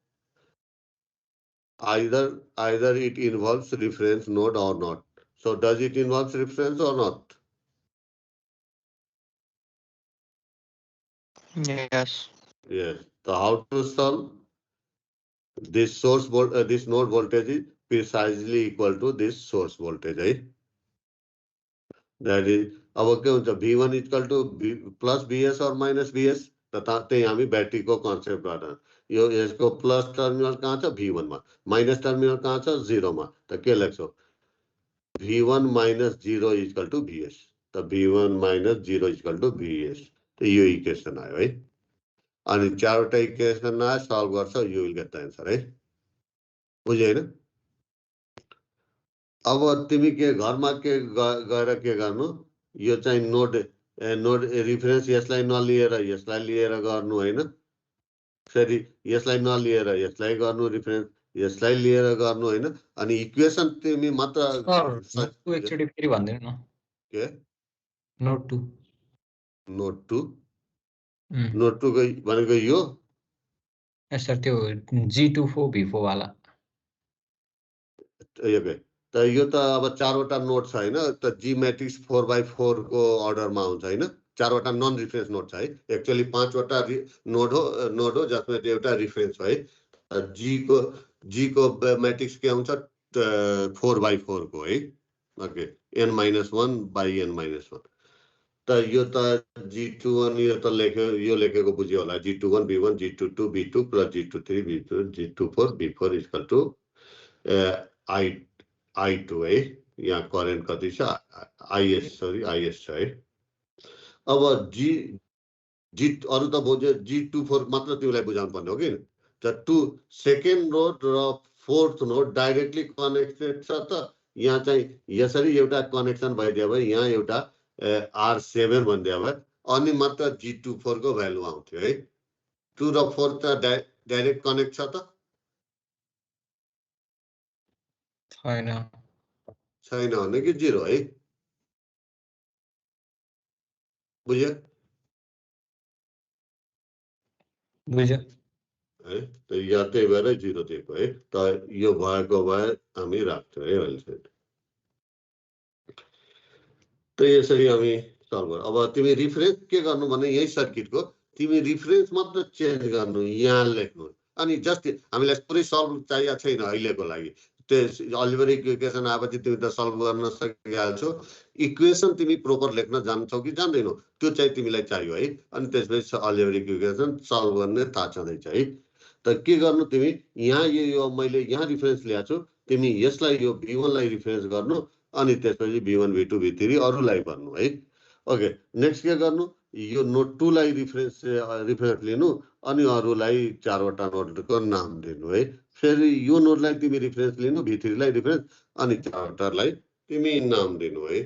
either it involves reference node or not. So does it involve reference or not? Yes. Yes. So how to solve? This this node voltage is precisely equal to this source voltage, right? That is, अब के हुन्छ V1 equal to plus VS or minus VS? त्यही हामी ब्याट्रीको कन्सेप्टबाट यो यसको plus terminal कहाँ छ V1 मा, माइनस टर्मिनल कहाँ छ 0 मा। त के लेख्छौ? V1 minus 0 equal to VS. त V1 minus 0 equal to VS. त यो इक्वेसन आयो है। अनि चारवटा इक्वेसन आयो, सल्भ गर्छ, you will get the answer है। बुझ्यो हैन? अब तिमी के घरमा के गएर के गर्नु, यो चाहिँ नोड रिफरेन्स यसलाई नलिएर यसलाई लिएर गर्नु हैन, फेरि यसलाई नलिएर यसलाई गर्नु रिफरेन्स, यसलाई लिएर गर्नु हैन। अनि इक्वेसन तिमी मात्र सर नोट 2 एकचोटि फेरि भन्दिनु न। के नोट 2 नोड 2 नोड 2 भनेको यो यस सर, त्यो G24 V4 वाला। यो के त यो त अब चारवटा नोड छ हैन, त G मैट्रिक्स 4/4 को अर्डरमा आउँछ हैन। चारवटा नन रिफरेन्स नोड छ है। एक्चुअली 5वटा नोड हो जसमा एउटा रिफरेन्स हो है। G को मैट्रिक्स के आउँछ 4/4 को है। Okay, n-1/n-1। त यो त G21 यो त यो लेखेको बुझ्यो होला। G21 V1 G22 V2 plus G23 V2 G24 V4 equal to I2 है। यहाँ करेन्ट कति छ? IS छ है। अब G अरु त बुझ्यो, G24 मात्र तिमीलाई बुझाउनु पर्ने हो कि। त सेकेन्ड नोड र फोर्थ नोड डाइरेक्टली कनेक्टेड छ त यहाँ चाहिँ यसरी एउटा कनेक्सन भइदियो भए, यहाँ एउटा R7 भनिदियो भए अनि मात्र G24 को भ्यालु आउँथ्यो है। 2 र 4 त डाइरेक्ट कनेक्ट छ त छैन भने कि 0 है। बुझ्यो है? त यहाँ त्यही भएर 0 दिएको है। त यो भएको भए हामी राख्छौँ है अहिले। त यसरी हामी सल्भ गर्छौँ। अब तिमी रिफरेन्स के गर्नु भने यही सर्किटको तिमी रिफरेन्स मात्र चेन्ज गर्नु, यहाँ लेख्नु। अनि जस्ट हामीलाई पुरै सल्भ चाहिएको छैन अहिलेको लागि। त्यो अल्जेब्रिक इक्वेसन आएपछि तिमी त सल्भ गर्न सकिहाल्छौ। इक्वेसन तिमी प्रोपर लेख्न जान्छौ कि जान्दैनौ त्यो चाहिँ तिमीलाई चाहियो है। अनि त्यसपछि अल्जेब्रिक इक्वेसन सल्भ गर्ने थाहा छँदैछ है। त के गर्नु तिमी, यहाँ यो मैले यहाँ रिफरेन्स ल्याएको छु, तिमी यसलाई यो V1 लाई रिफरेन्स गर्नु, अनि त्यसपछि V1 V2 V3 अरूलाई भन्नु है। ओके, नेक्स्ट के गर्नु, यो नोड 2 लाई रिफरेन्स लिनु, अनि अरूलाई चारवटा नोडको नाम दिनु है। फेरि यो नोडलाई तिमी रिफरेन्स लिनु, V3 लाई रिफरेन्स, अनि चारवटालाई तिमी नाम दिनु है।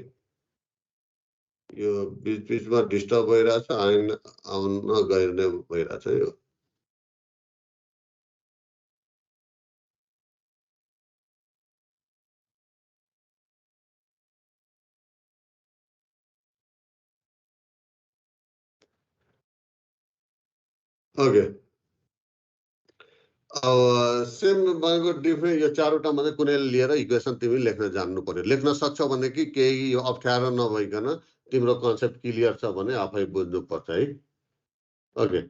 यो बीचमा डिस्टर्ब भइरहेछ, आउन गइरहने भइरहेछ यो। ओके, अब सेम भएको डिफ्रेन्ट यो चारवटा मात्रै कुनै लिएर इक्वेसन तिमी लेख्न जान्नु पर्यो। लेख्न सक्छौ भने कि केही अप्ठ्यारो नभइकन तिम्रो कन्सेप्ट क्लियर छ भने आफै बुझ्नु पर्छ है। ओके,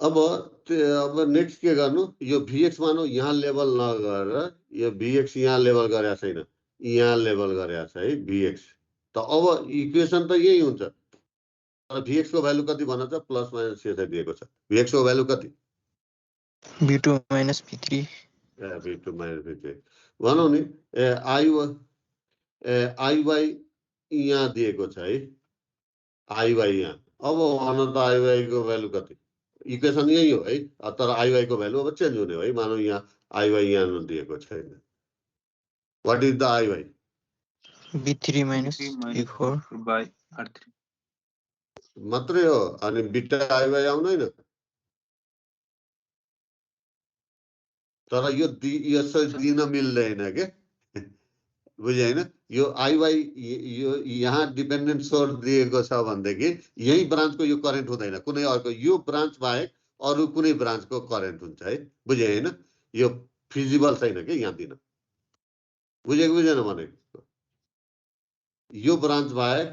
अब नेक्स्ट के गर्नु, यो VX मानौ यहाँ लेभल नगरेर यो VX यहाँ लेभल गरेको छैन, यहाँ लेभल गरेको छ है VX। त अब इक्वेसन त यही हुन्छ, तर VX को भ्यालु कति भन्छ? प्लस माइनस यसरी दिएको छ। VX को भ्यालु कति? V2 minus V3. V2 minus V3 भनौँ नि। IY यहाँ दिएको छ है, IY यहाँ। अब भन त IY को भ्यालु कति? इक्वेसन यही हो है, तर IY को भ्यालु अब चेन्ज हुने हो है। मानौ यहाँ IY यहाँ दिएको छैन। What is the IY? V3 minus V4 by R3. मात्रै हो अनि बिटा आइवाई आउँदैन तर यो यसरी दिन मिल्दैन के बुझे हैन यो आइवाई यो यहाँ डिपेन्डेन्ट सोर्स दिएको छ भनेदेखि यही ब्रान्चको यो करेन्ट हुँदैन कुनै अर्को यो ब्रान्च बाहेक अरु कुनै ब्रान्चको करेन्ट हुन्छ है बुझे हैन यो फिजिबल छैन के यहाँ दिन बुझेको बुझेन भनेको यो ब्रान्च बाहेक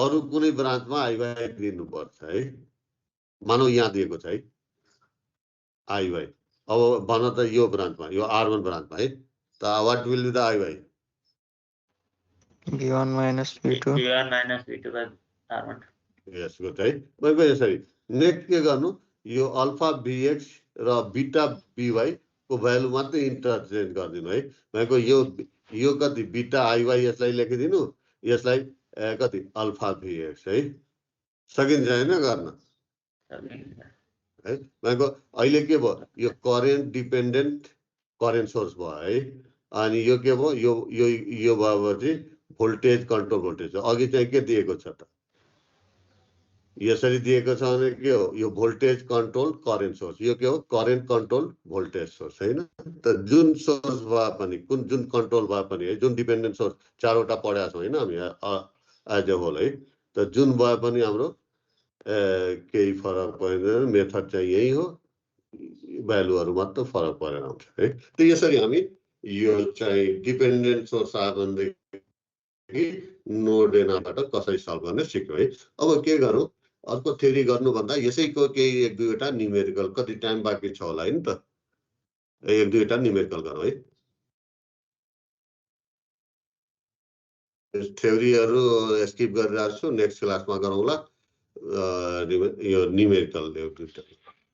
अरु कुनै ब्रान्चमा आइवाई दिनुपर्छ है मानौ यहाँ दिएको छ है आइवाई अब भन त यो ब्रान्चमा यो R1 ब्रान्चमा है त what will be the IY B1 minus B2. B1 minus B2 by R1. Yes good है मैले यसरी नेक्स्ट के गर्नु यो अल्फा बीएक्स र बीटा बीवाई को भ्यालु मात्रै इन्टरचेन्ज गरिदिनु है भनेको यो कति बीटा आइवाई यसलाई लेखिदिनु यसलाई कति अल्फा बीएक्स है सकिन्छ हैन गर्न है भनेको अहिले के भयो यो करेन्ट डिपेन्डेन्ट करेन्ट सोर्स भयो है अनि यो के भयो यो भएपछि भोल्टेज कन्ट्रोल भोल्टेज अघि चाहिँ के दिएको छ त यसरी दिएको छ भने के हो यो भोल्टेज कन्ट्रोल करेन्ट सोर्स यो के हो करेन्ट कन्ट्रोल भोल्टेज सोर्स हैन त जुन सोर्स भए पनि कुन जुन कन्ट्रोल भए पनि है जुन डिपेन्डेन्ट सोर्स चारवटा पढेका छौँ हैन हामी एज अ होल है त जुन भए पनि हाम्रो केही फरक पर्दैन मेथड चाहिँ यही हो भ्यालुहरु मात्र फरक परेर आउँछ है त यसरी हामी यो चाहिँ डिपेन्डेन्ट सोर्स आयो भनेदेखि नोड एनाबाट कसरी सल्भ गर्ने सिक्यौं है अब के गरौँ अर्को थ्योरी गर्नु भन्दा यसैको केही एक दुईवटा न्यूमेरिकल कति टाइम बाँकी छ होला हैन त एक दुईवटा न्यूमेरिकल गरौँ है थ्योरीहरु स्किप गरिरहेको छु नेक्स्ट क्लासमा गरौँला यो न्यूमेरिकल एक दुईटा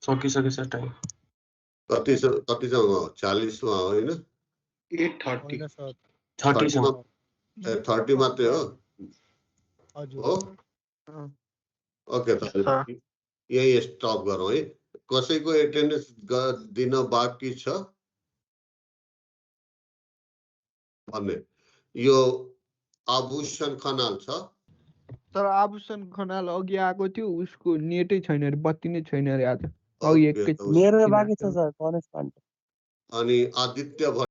सकिसक्यो सर टाइम कति सम्म 40 मा हैन 8:30 होइन सर 30 सम्म 30 मात्रै हो हजुर हो ओके त यही स्टप गरौँ है कसैको एटेन्डेन्स दिन बाँकी छ भन्ने यो आभूषण खनाल छ तर आभूषण खनाल अघि आएको थियो उसको नेटै छैन अरे बत्ती नै छैन अरे आज अघि एकैछिन मेरो बाँकी छ अनि आदित्य